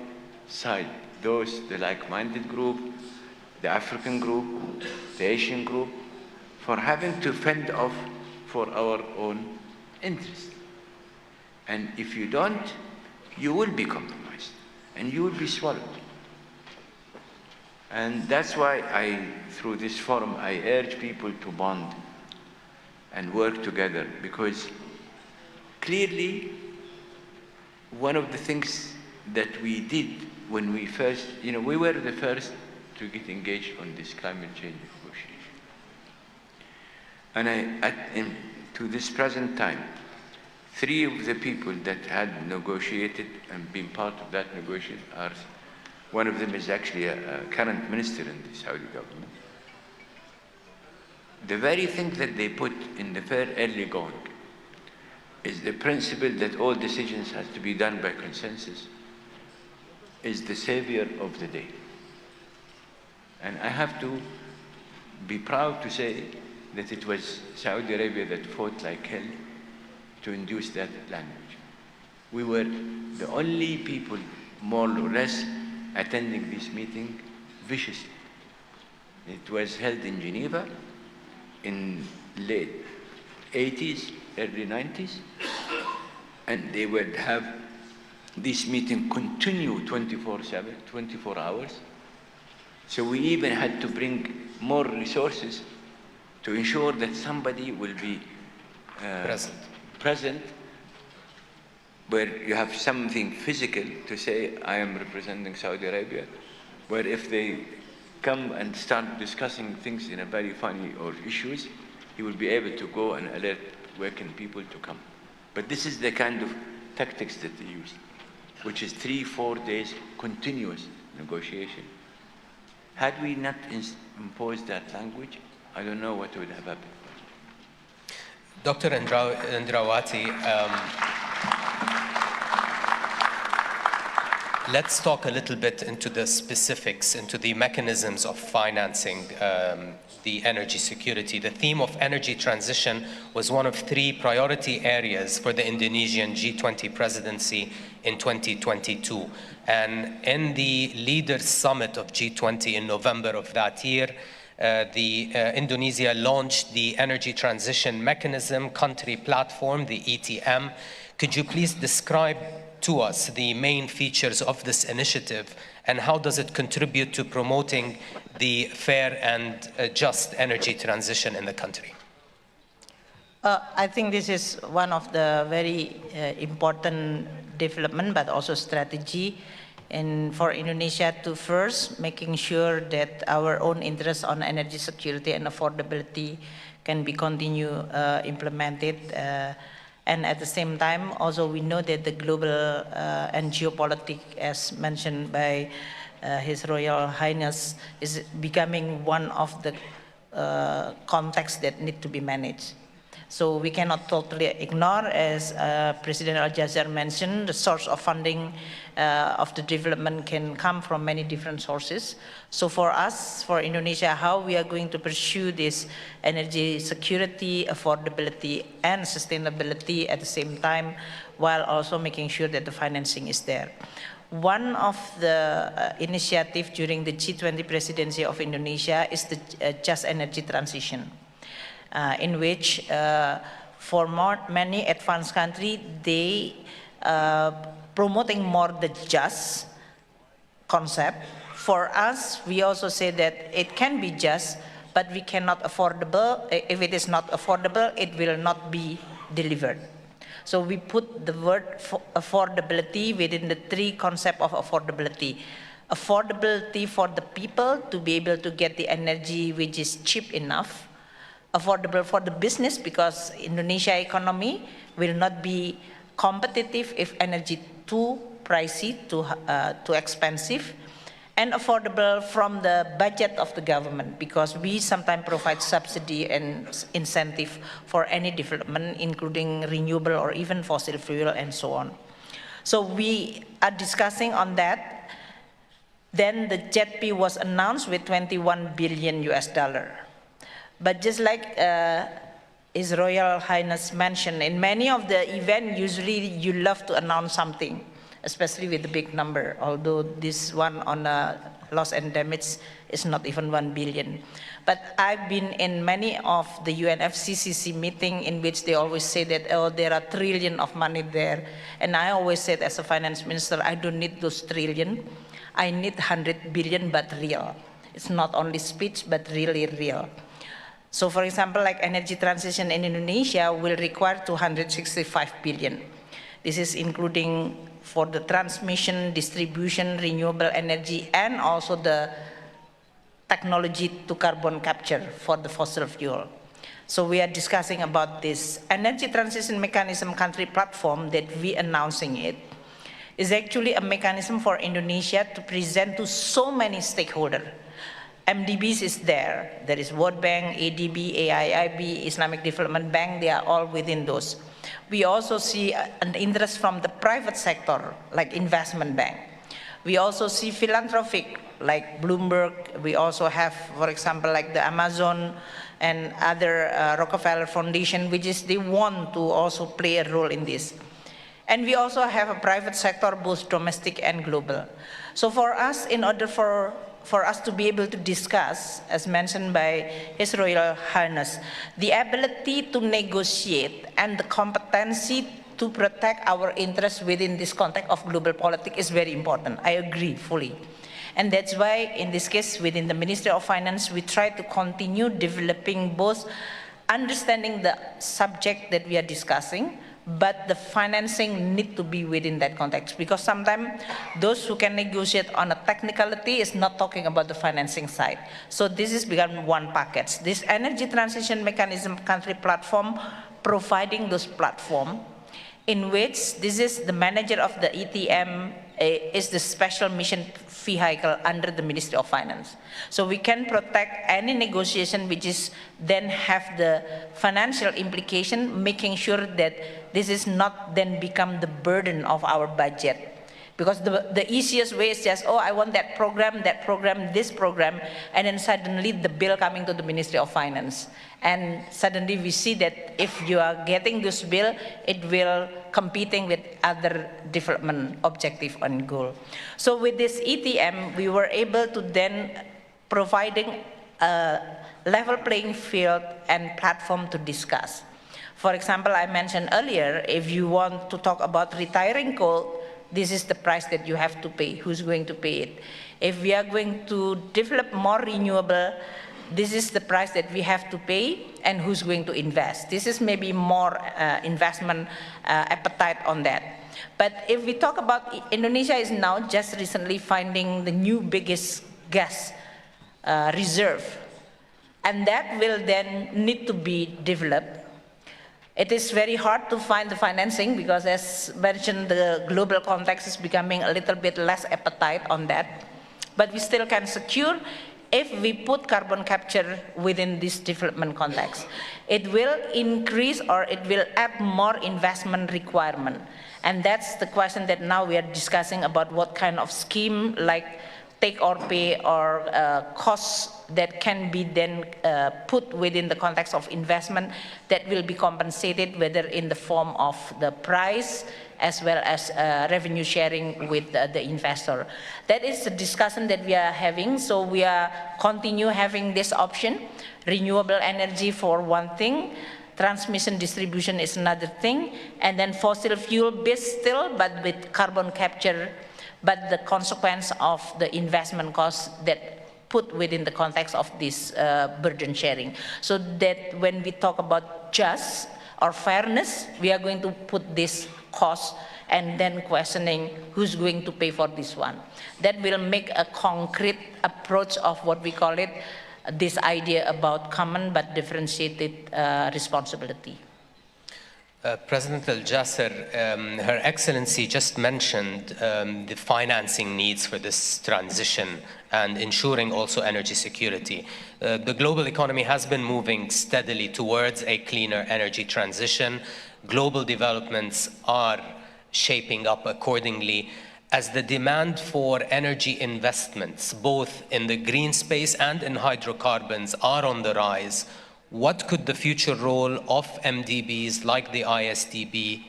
side, the like-minded group, the African group, the Asian group, for having to fend off for our own interests. And if you don't, you will be compromised and you will be swallowed. And that's why through this forum, I urge people to bond and work together, because clearly one of the things that we did when we first, we were the first to get engaged on this climate change negotiation. And to this present time, 3 of the people that had negotiated and been part of that negotiation are, one of them is actually a current minister in the Saudi government. The very thing that they put in the fair early going is the principle that all decisions have to be done by consensus, is the savior of the day. And I have to be proud to say that it was Saudi Arabia that fought like hell to induce that language. We were the only people, more or less, attending this meeting viciously. It was held in Geneva in late 80s, early 90s, and they would have this meeting continue 24/7, 24 hours. So we even had to bring more resources to ensure that somebody will be present, where you have something physical to say, I am representing Saudi Arabia, where if they come and start discussing things in a very funny or issues, he will be able to go and alert working people to come. But this is the kind of tactics that they use, which is 3-4 days continuous negotiation. Had we not imposed that language, I don't know what would have happened. Dr. Indrawati, let's talk a little bit into the specifics, into the mechanisms of financing the energy security. The theme of energy transition was one of 3 priority areas for the Indonesian G20 presidency in 2022. And in the Leaders Summit of G20 in November of that year, Indonesia launched the Energy Transition Mechanism Country Platform, the ETM. Could you please describe to us the main features of this initiative and how does it contribute to promoting the fair and just energy transition in the country? I think this is one of the very important development, but also strategy, and for Indonesia to first making sure that our own interests on energy security and affordability can be implemented. And at the same time, also we know that the global and geopolitics, as mentioned by His Royal Highness, is becoming one of the contexts that need to be managed. So we cannot totally ignore, as President Al-Jazeera mentioned, the source of funding of the development can come from many different sources. So for us, for Indonesia, how we are going to pursue this energy security, affordability, and sustainability at the same time, while also making sure that the financing is there. One of the initiatives during the G20 presidency of Indonesia is the just energy transition, in which for many advanced countries, they promoting more the just concept. For us, we also say that it can be just, but we cannot affordable. If it is not affordable, it will not be delivered. So we put the word affordability within the three concepts of affordability. Affordability for the people to be able to get the energy which is cheap enough. Affordable for the business because Indonesia economy will not be competitive if energy too pricey, too expensive. And affordable from the budget of the government because we sometimes provide subsidy and incentive for any development, including renewable or even fossil fuel and so on. So we are discussing on that. Then the JETP was announced with 21 billion US dollar. But just like His Royal Highness mentioned, in many of the events, usually you love to announce something, especially with the big number, although this one on loss and damage is not even 1 billion. But I've been in many of the UNFCCC meeting in which they always say that, oh, there are trillion of money there. And I always said as a finance minister, I don't need those trillion. I need 100 billion, but real. It's not only speech, but really real. So for example, like energy transition in Indonesia will require 265 billion. This is including for the transmission, distribution, renewable energy, and also the technology to carbon capture for the fossil fuel. So we are discussing about this energy transition mechanism country platform that we announcing it is actually a mechanism for Indonesia to present to so many stakeholders. MDBs is there. There is World Bank, ADB, AIIB, Islamic Development Bank, they are all within those. We also see an interest from the private sector, like investment bank. We also see philanthropic, like Bloomberg. We also have, for example, like the Amazon and other Rockefeller Foundation, which is they want to also play a role in this. And we also have a private sector, both domestic and global. So for us, in order for us to be able to discuss, as mentioned by His Royal Highness, the ability to negotiate and the competency to protect our interests within this context of global politics is very important. I agree fully. And that's why, in this case, within the Ministry of Finance, we try to continue developing both understanding the subject that we are discussing, but the financing need to be within that context, because sometimes those who can negotiate on a technicality is not talking about the financing side. So this is become one package. This energy transition mechanism country platform providing those platform in which this is the manager of the ETM is the special mission vehicle under the Ministry of Finance. So we can protect any negotiation which is then have the financial implication, making sure that this is not then become the burden of our budget. Because the easiest way is just, oh, I want that program, this program, and then suddenly the bill coming to the Ministry of Finance. And suddenly we see that if you are getting this bill, it will competing with other development objective and goal. So with this ETM, we were able to then providing a level playing field and platform to discuss. For example, I mentioned earlier, if you want to talk about retiring coal, this is the price that you have to pay. Who's going to pay it? If we are going to develop more renewable, this is the price that we have to pay, and who's going to invest? This is maybe more investment appetite on that. But if we talk about Indonesia is now just recently finding the new biggest gas reserve, and that will then need to be developed. It is very hard to find the financing because, as mentioned, the global context is becoming a little bit less appetite on that. But we still can secure if we put carbon capture within this development context. It will increase or it will add more investment requirement. And that's the question that now we are discussing about what kind of scheme like take or pay or costs that can be then put within the context of investment that will be compensated, whether in the form of the price as well as revenue sharing with the investor. That is the discussion that we are having. So we are continue having this option. Renewable energy for one thing, transmission distribution is another thing, and then fossil fuel based still, but with carbon capture, but the consequence of the investment costs that put within the context of this burden sharing. So that when we talk about just or fairness, we are going to put this cost and then questioning who's going to pay for this one. That will make a concrete approach of what we call it, this idea about common but differentiated responsibility. President Al-Jasser, Her Excellency just mentioned the financing needs for this transition and ensuring also energy security. The global economy has been moving steadily towards a cleaner energy transition. Global developments are shaping up accordingly. As the demand for energy investments, both in the green space and in hydrocarbons, are on the rise, what could the future role of MDBs like the ISD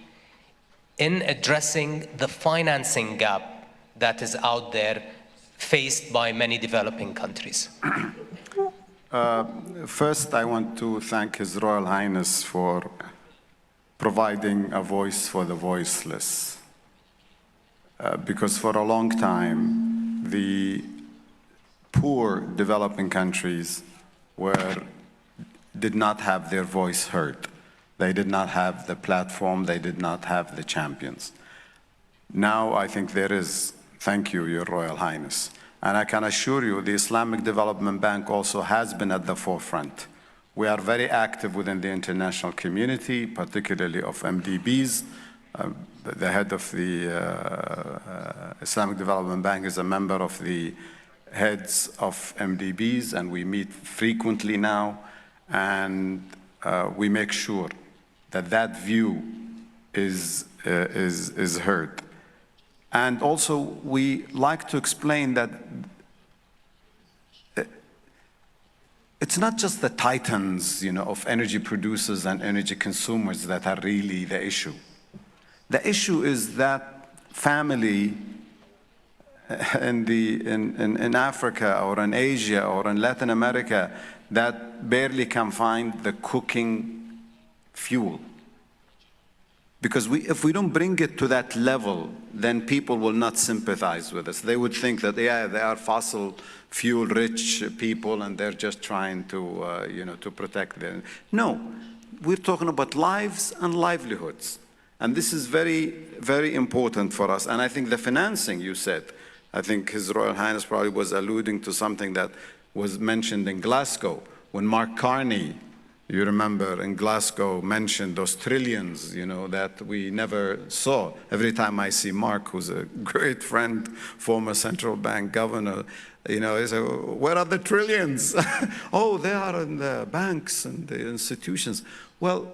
in addressing the financing gap that is out there faced by many developing countries? First, I want to thank His Royal Highness for providing a voice for the voiceless. Because for a long time, the poor developing countries did not have their voice heard. They did not have the platform, they did not have the champions. Now I think there is, thank you, Your Royal Highness. And I can assure you the Islamic Development Bank also has been at the forefront. We are very active within the international community, particularly of MDBs. The head of the Islamic Development Bank is a member of the heads of MDBs, and we meet frequently now, and we make sure that that view is heard. And also, we like to explain that it's not just the titans, of energy producers and energy consumers that are really the issue. The issue is that family in Africa or in Asia or in Latin America that barely can find the cooking fuel. Because if we don't bring it to that level, then people will not sympathize with us. They would think that, yeah, they are fossil fuel rich people and they're just trying to, to protect them. No, we're talking about lives and livelihoods. And this is very, very important for us. And I think the financing you said, I think His Royal Highness probably was alluding to something that was mentioned in Glasgow when Mark Carney, you remember, in Glasgow mentioned those trillions, that we never saw. Every time I see Mark, who's a great friend, former central bank governor, he says, where are the trillions? Oh, they are in the banks and the institutions. Well,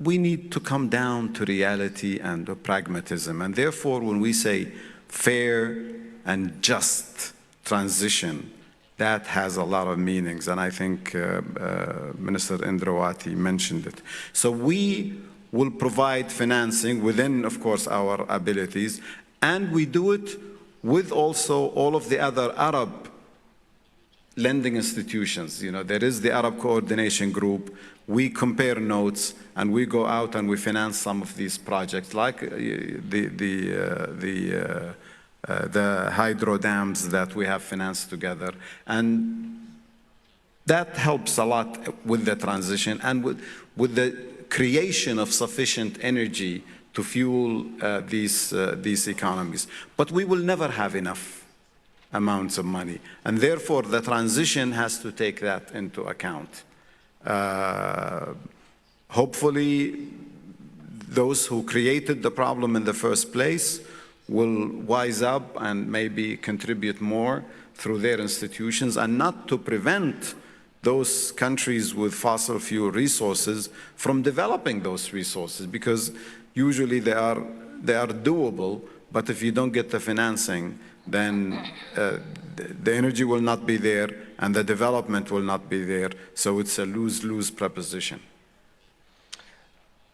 we need to come down to reality and to pragmatism. And therefore, when we say fair and just transition, that has a lot of meanings, and I think Minister Indrawati mentioned it. So we will provide financing within, of course, our abilities, and we do it with also all of the other Arab lending institutions. There is the Arab Coordination Group. We compare notes, and we go out and we finance some of these projects, like the hydro dams that we have financed together. And that helps a lot with the transition and with the creation of sufficient energy to fuel these economies. But we will never have enough amounts of money. And therefore, the transition has to take that into account. Hopefully, those who created the problem in the first place will wise up and maybe contribute more through their institutions, and not to prevent those countries with fossil fuel resources from developing those resources, because usually they are doable, but if you don't get the financing, then the energy will not be there and the development will not be there, so it's a lose-lose proposition.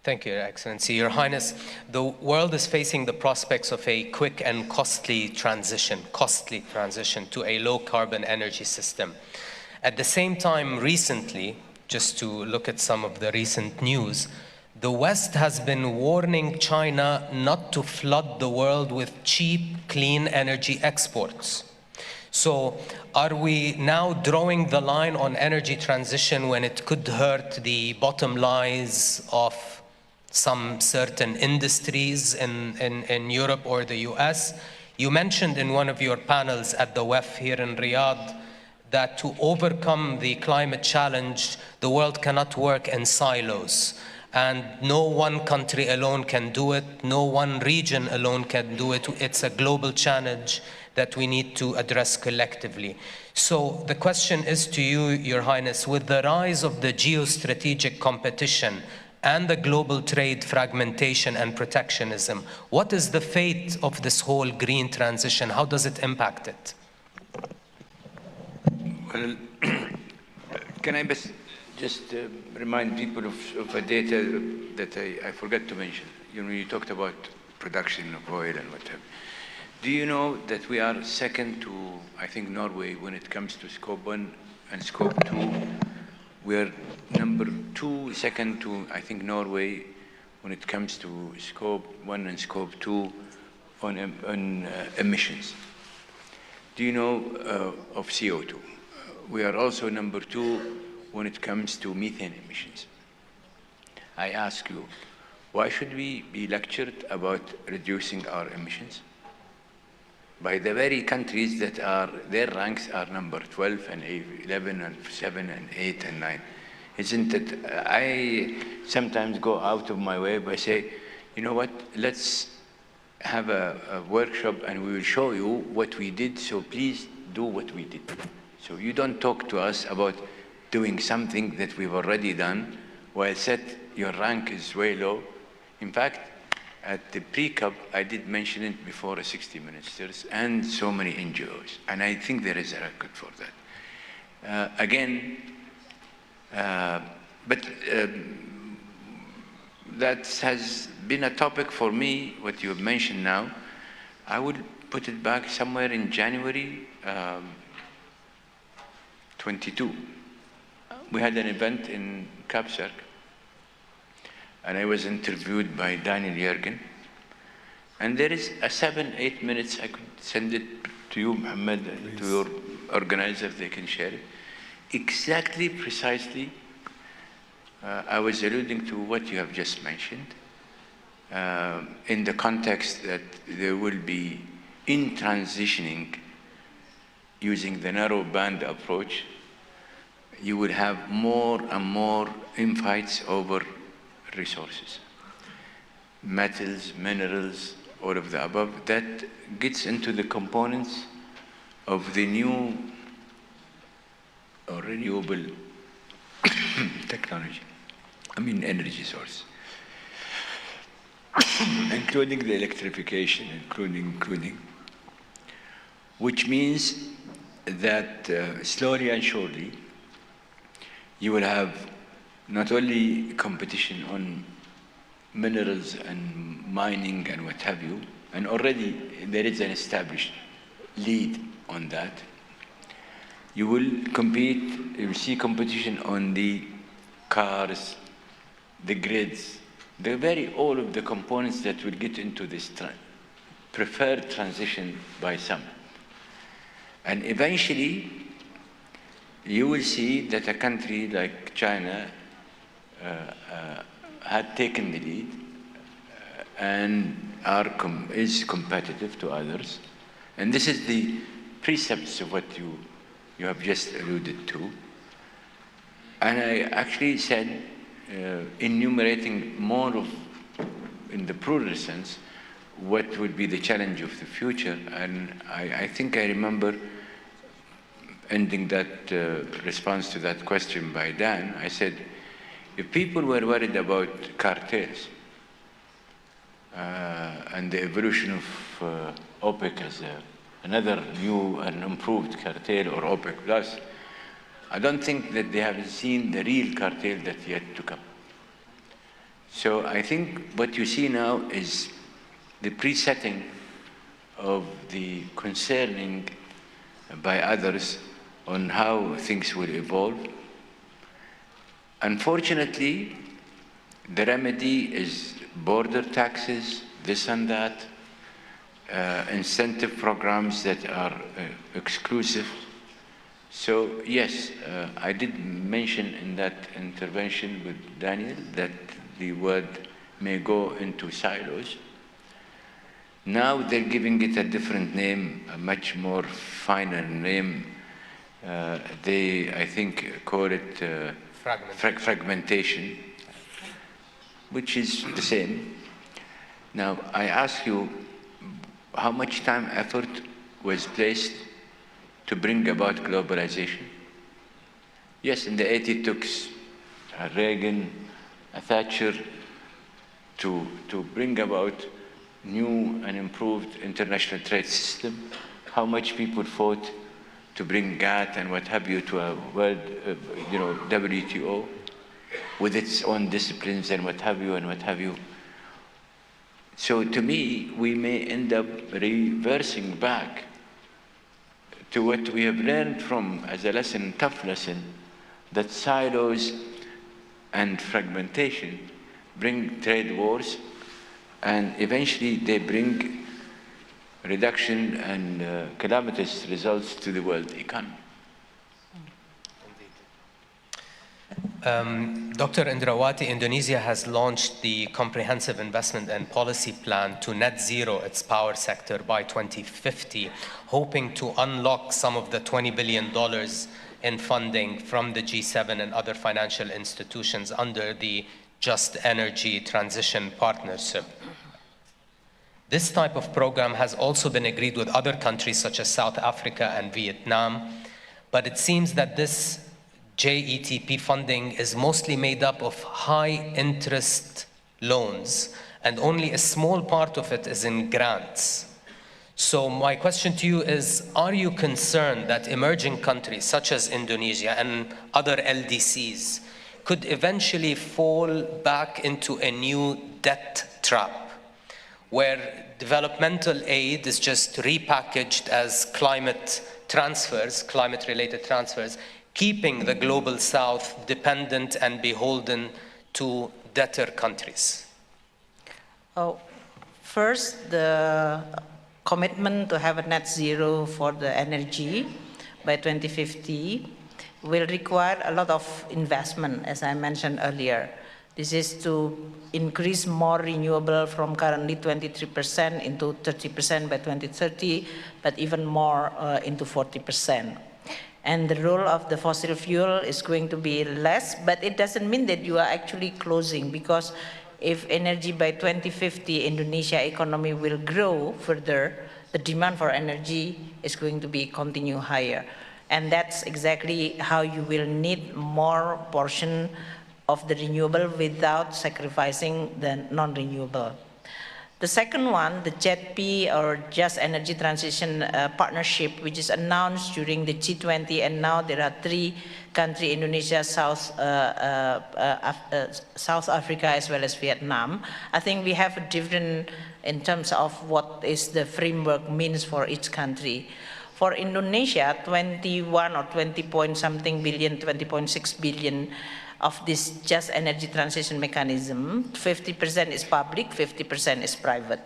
Thank you, Your Excellency. Your Highness, the world is facing the prospects of a quick and costly transition to a low-carbon energy system. At the same time, recently, just to look at some of the recent news, the West has been warning China not to flood the world with cheap, clean energy exports. So are we now drawing the line on energy transition when it could hurt the bottom lines of some certain industries in Europe or the US? You mentioned in one of your panels at the WEF here in Riyadh that to overcome the climate challenge, the world cannot work in silos. And no one country alone can do it, no one region alone can do it. It's a global challenge that we need to address collectively. So the question is to you, Your Highness, with the rise of the geostrategic competition and the global trade fragmentation and protectionism, what is the fate of this whole green transition? How does it impact it? Well, can I just remind people of a data that I forgot to mention? You know, you talked about production of oil and what have you. Do you know that we are second to, I think, Norway when it comes to Scope 1 and Scope 2? We're number 2, second to, I think, Norway when it comes to Scope 1 and Scope 2 on emissions. Do you know of CO2? We are also number 2 when it comes to methane emissions. I ask you, why should we be lectured about reducing our emissions by the very countries that are, their ranks are number 12 and 11 and 7 and 8 and 9? Isn't it, I sometimes go out of my way by say, you know what, let's have a workshop and we will show you what we did, so please do what we did. So you don't talk to us about doing something that we've already done, while your rank is way low. In fact, at the pre-CUP, I did mention it before 60 ministers and so many NGOs, and I think there is a record for that. That has been a topic for me, what you have mentioned now. I would put it back somewhere in January 22. We had an event in Kapsark, and I was interviewed by Daniel Yergin. And there is a 7-8 minutes, I could send it to you, Mohammed, to your organizers, they can share it. Exactly, precisely, I was alluding to what you have just mentioned, in the context that there will be, in transitioning, using the narrow band approach, you would have more and more infights over resources, metals, minerals, all of the above. That gets into the components of the new or renewable technology, energy source, including the electrification, including, which means that slowly and surely, you will have not only competition on minerals and mining and what have you, and already there is an established lead on that. You will see competition on the cars, the grids, all of the components that will get into this preferred transition by some. And eventually, you will see that a country like China had taken the lead and is competitive to others. And this is the precepts of what you have just alluded to. And I actually said, enumerating more of, in the plural sense, what would be the challenge of the future. And I think I remember ending that response to that question by Dan. I said, if people were worried about cartels and the evolution of OPEC as another new and improved cartel or OPEC Plus, I don't think that they have seen the real cartel that's yet to come. So I think what you see now is the presetting of the concerning by others on how things will evolve. Unfortunately, the remedy is border taxes, this and that, incentive programs that are exclusive. So yes, I did mention in that intervention with Daniel that the word may go into silos. Now they're giving it a different name, a much more finer name. They, I think, call it fragmentation, which is the same. Now, I ask you, how much time, effort was placed to bring about globalization? Yes, in the 80s it took a Reagan, a Thatcher to bring about new and improved international trade system. How much people fought to bring GATT and what have you to a world, WTO with its own disciplines and what have you and what have you. So to me, we may end up reversing back to what we have learned from as a lesson, tough lesson, that silos and fragmentation bring trade wars, and eventually they bring reduction and calamitous results to the world economy. Dr. Indrawati, Indonesia has launched the Comprehensive Investment and Policy Plan to net zero its power sector by 2050, hoping to unlock some of the $20 billion in funding from the G7 and other financial institutions under the Just Energy Transition Partnership. This type of program has also been agreed with other countries such as South Africa and Vietnam, but it seems that this JETP funding is mostly made up of high-interest loans, and only a small part of it is in grants. So my question to you is, are you concerned that emerging countries such as Indonesia and other LDCs could eventually fall back into a new debt trap, where developmental aid is just repackaged as climate transfers, climate-related transfers, keeping the global south dependent and beholden to debtor countries? Oh, first, the commitment to have a net zero for the energy by 2050 will require a lot of investment, as I mentioned earlier. This is to increase more renewable from currently 23% into 30% by 2030, but even more into 40%. And the role of the fossil fuel is going to be less, but it doesn't mean that you are actually closing, because if energy by 2050, Indonesia economy will grow further, the demand for energy is going to be continue higher. And that's exactly how you will need more portion of the renewable without sacrificing the non-renewable. The second one, the JETP, or Just Energy Transition Partnership, which is announced during the G20, and now there are 3 countries, Indonesia, South Africa, as well as Vietnam. I think we have a different in terms of what is the framework means for each country. For Indonesia, 21 or 20 point something billion, 20.6 billion of this Just Energy Transition Mechanism, 50% is public, 50% is private.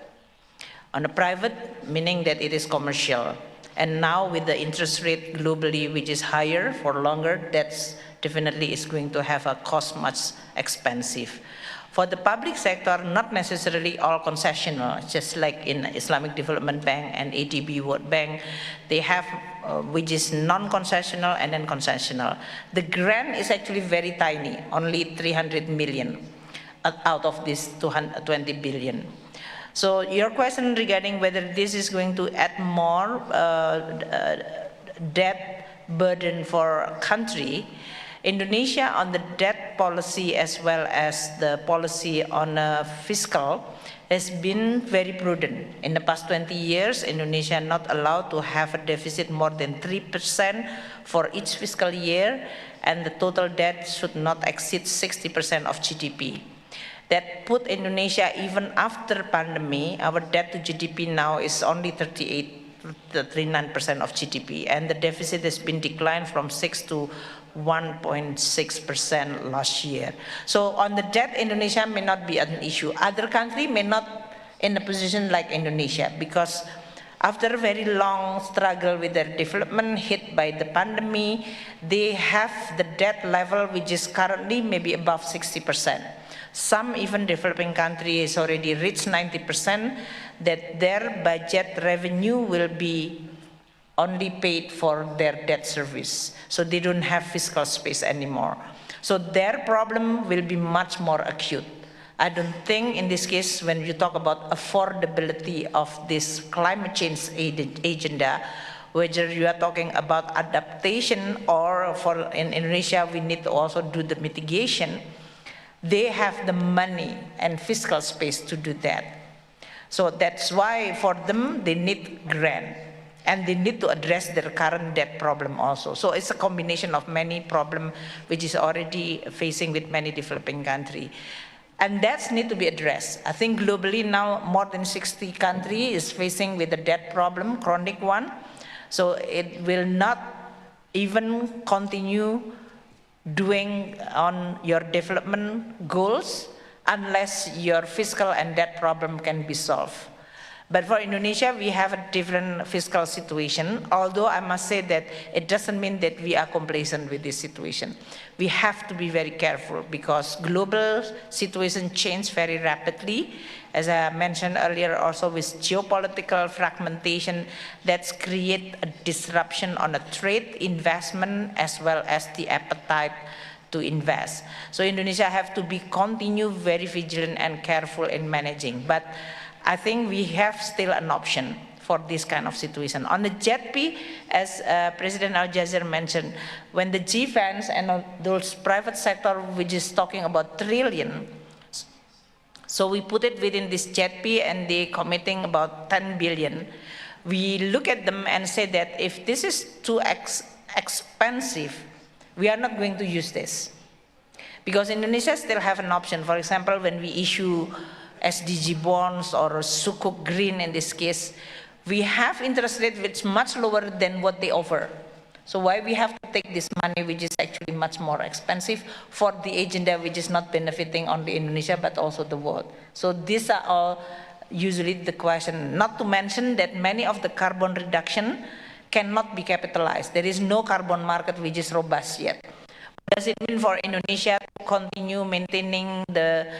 On the private, meaning that it is commercial. And now with the interest rate globally, which is higher for longer, that's definitely is going to have a cost much expensive. For the public sector, not necessarily all concessional, just like in Islamic Development Bank and ADB World Bank, they have which is non-concessional and then concessional. The grant is actually very tiny, only 300 million out of this 220 billion. So your question regarding whether this is going to add more debt burden for a country, Indonesia on the debt policy as well as the policy on fiscal has been very prudent. In the past 20 years, Indonesia not allowed to have a deficit more than 3% for each fiscal year, and the total debt should not exceed 60% of GDP. that put Indonesia, even after pandemic, our debt to GDP now is only 39% of GDP, and the deficit has been declined from 6 to 1.6% last year. So on the debt, Indonesia may not be an issue. Other countries may not in a position like Indonesia, because after a very long struggle with their development hit by the pandemic, they have the debt level which is currently maybe above 60%. Some even developing countries already reached 90%, that their budget revenue will be only paid for their debt service. So they don't have fiscal space anymore. So their problem will be much more acute. I don't think in this case, when you talk about affordability of this climate change agenda, whether you are talking about adaptation or for in Indonesia, we need to also do the mitigation, they have the money and fiscal space to do that. So that's why for them, they need grant. And they need to address their current debt problem also. So it's a combination of many problems which is already facing with many developing countries. And that needs to be addressed. I think globally now more than 60 countries is facing with a debt problem, chronic one. So it will not even continue doing on your development goals unless your fiscal and debt problem can be solved. But for Indonesia, we have a different fiscal situation, although I must say that it doesn't mean that we are complacent with this situation. We have to be very careful because global situation change very rapidly. As I mentioned earlier, also with geopolitical fragmentation, that's create a disruption on a trade, investment, as well as the appetite to invest. So Indonesia have to be continue very vigilant and careful in managing. But I think we have still an option for this kind of situation. On the JETP, as President Al-Jazeera mentioned, when the G-funds and those private sector which is talking about trillion, so we put it within this JETP and they committing about 10 billion. We look at them and say that if this is too expensive, we are not going to use this. Because Indonesia still have an option. For example, when we issue SDG bonds or Sukuk Green in this case, we have interest rate which is much lower than what they offer. So why we have to take this money which is actually much more expensive for the agenda which is not benefiting only Indonesia but also the world. So these are all usually the question. Not to mention that many of the carbon reduction cannot be capitalized. There is no carbon market which is robust yet. What does it mean for Indonesia to continue maintaining the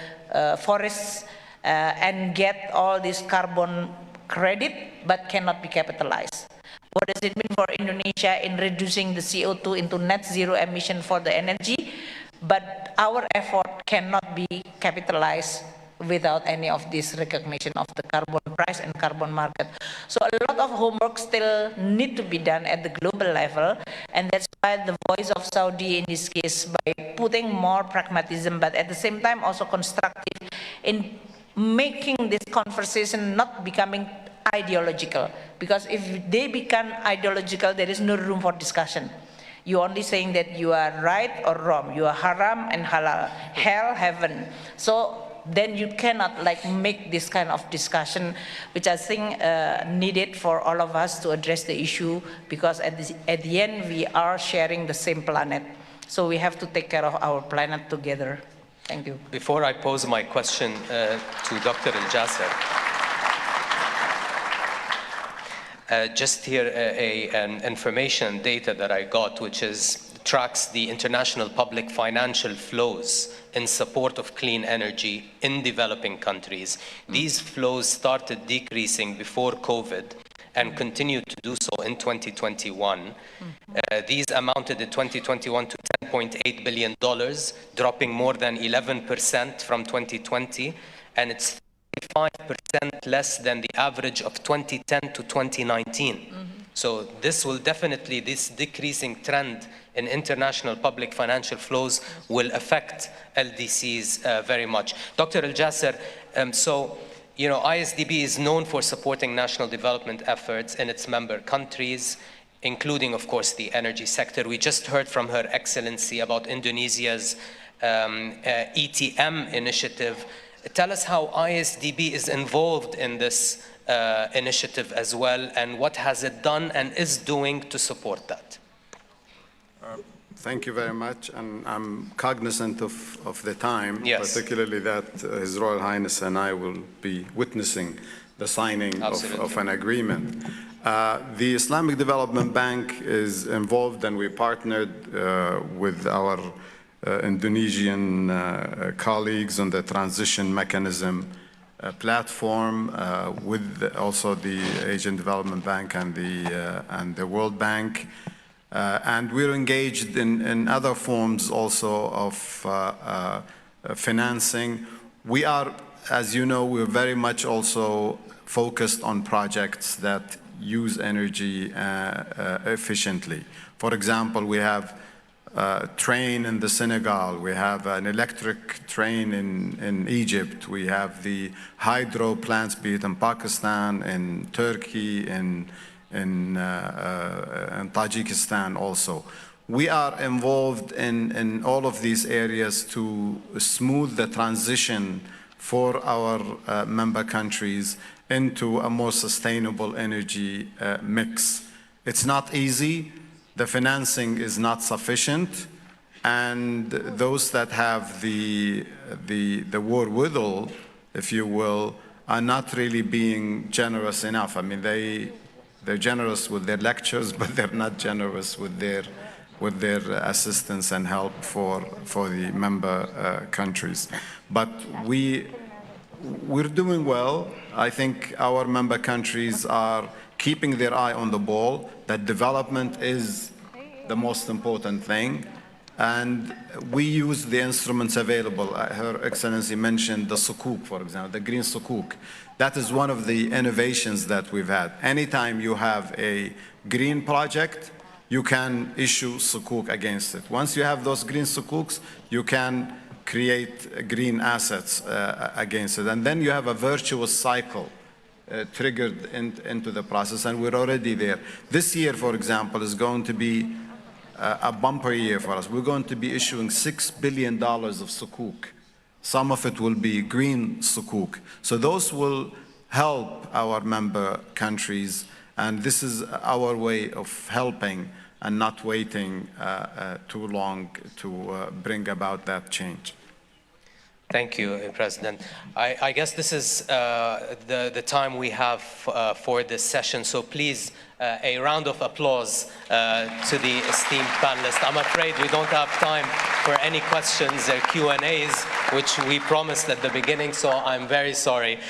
forests and get all this carbon credit but cannot be capitalized? What does it mean for Indonesia in reducing the CO2 into net zero emission for the energy, but our effort cannot be capitalized without any of this recognition of the carbon price and carbon market? So a lot of homework still need to be done at the global level, and that's why the voice of Saudi in this case, by putting more pragmatism but at the same time also constructive in making this conversation not becoming ideological, because if they become ideological, there is no room for discussion. You're only saying that you are right or wrong, you are haram and halal, hell, heaven. So then you cannot like make this kind of discussion, which I think needed for all of us to address the issue, because at the end we are sharing the same planet. So we have to take care of our planet together. Thank you. Before I pose my question to Dr. Al-Jazeera, just here an information data that I got, which tracks the international public financial flows in support of clean energy in developing countries. These flows started decreasing before COVID and continued to do so in 2021. These amounted in 2021 to $10.8 billion, dropping more than 11% from 2020, and it's 35% less than the average of 2010 to 2019. So this will definitely, this decreasing trend in international public financial flows will affect LDCs very much. Dr. Al-Jazeera, so, you know, ISDB is known for supporting national development efforts in its member countries, including, of course, the energy sector. We just heard from Her Excellency about Indonesia's ETM initiative. Tell us how ISDB is involved in this initiative as well, and what has it done and is doing to support that? Thank you very much, and I'm cognizant of the time, Yes. particularly that His Royal Highness and I will be witnessing the signing of an agreement. The Islamic Development Bank is involved, and we partnered with our Indonesian colleagues on the transition mechanism platform, with also the Asian Development Bank and the World Bank. And we're engaged in other forms also of financing. We are, as you know, we're very much also focused on projects that use energy efficiently. For example, we have a train in the Senegal, we have an electric train in Egypt, we have the hydro plants, be it in Pakistan, in Turkey, in Tajikistan also. We are involved in all of these areas to smooth the transition for our member countries into a more sustainable energy mix. It's not easy. The financing is not sufficient, and those that have the wherewithal, if you will, are not really being generous enough. I mean, they're generous with their lectures, but they're not generous with their assistance and help for the member countries. But we're doing well. I think our member countries are keeping their eye on the ball, that development is the most important thing. And we use the instruments available. Her Excellency mentioned the sukuk, for example, the green sukuk. That is one of the innovations that we've had. Anytime you have a green project, you can issue sukuk against it. Once you have those green sukuks, you can create green assets against it. And then you have a virtuous cycle triggered into the process, and we're already there. This year, for example, is going to be a bumper year for us. We're going to be issuing $6 billion of sukuk. Some of it will be green sukuk. So those will help our member countries, and this is our way of helping and not waiting too long to bring about that change. Thank you, President. I guess this is the time we have for this session, so please, a round of applause to the esteemed panelists. I'm afraid we don't have time for any questions or Q&As, which we promised at the beginning, so I'm very sorry.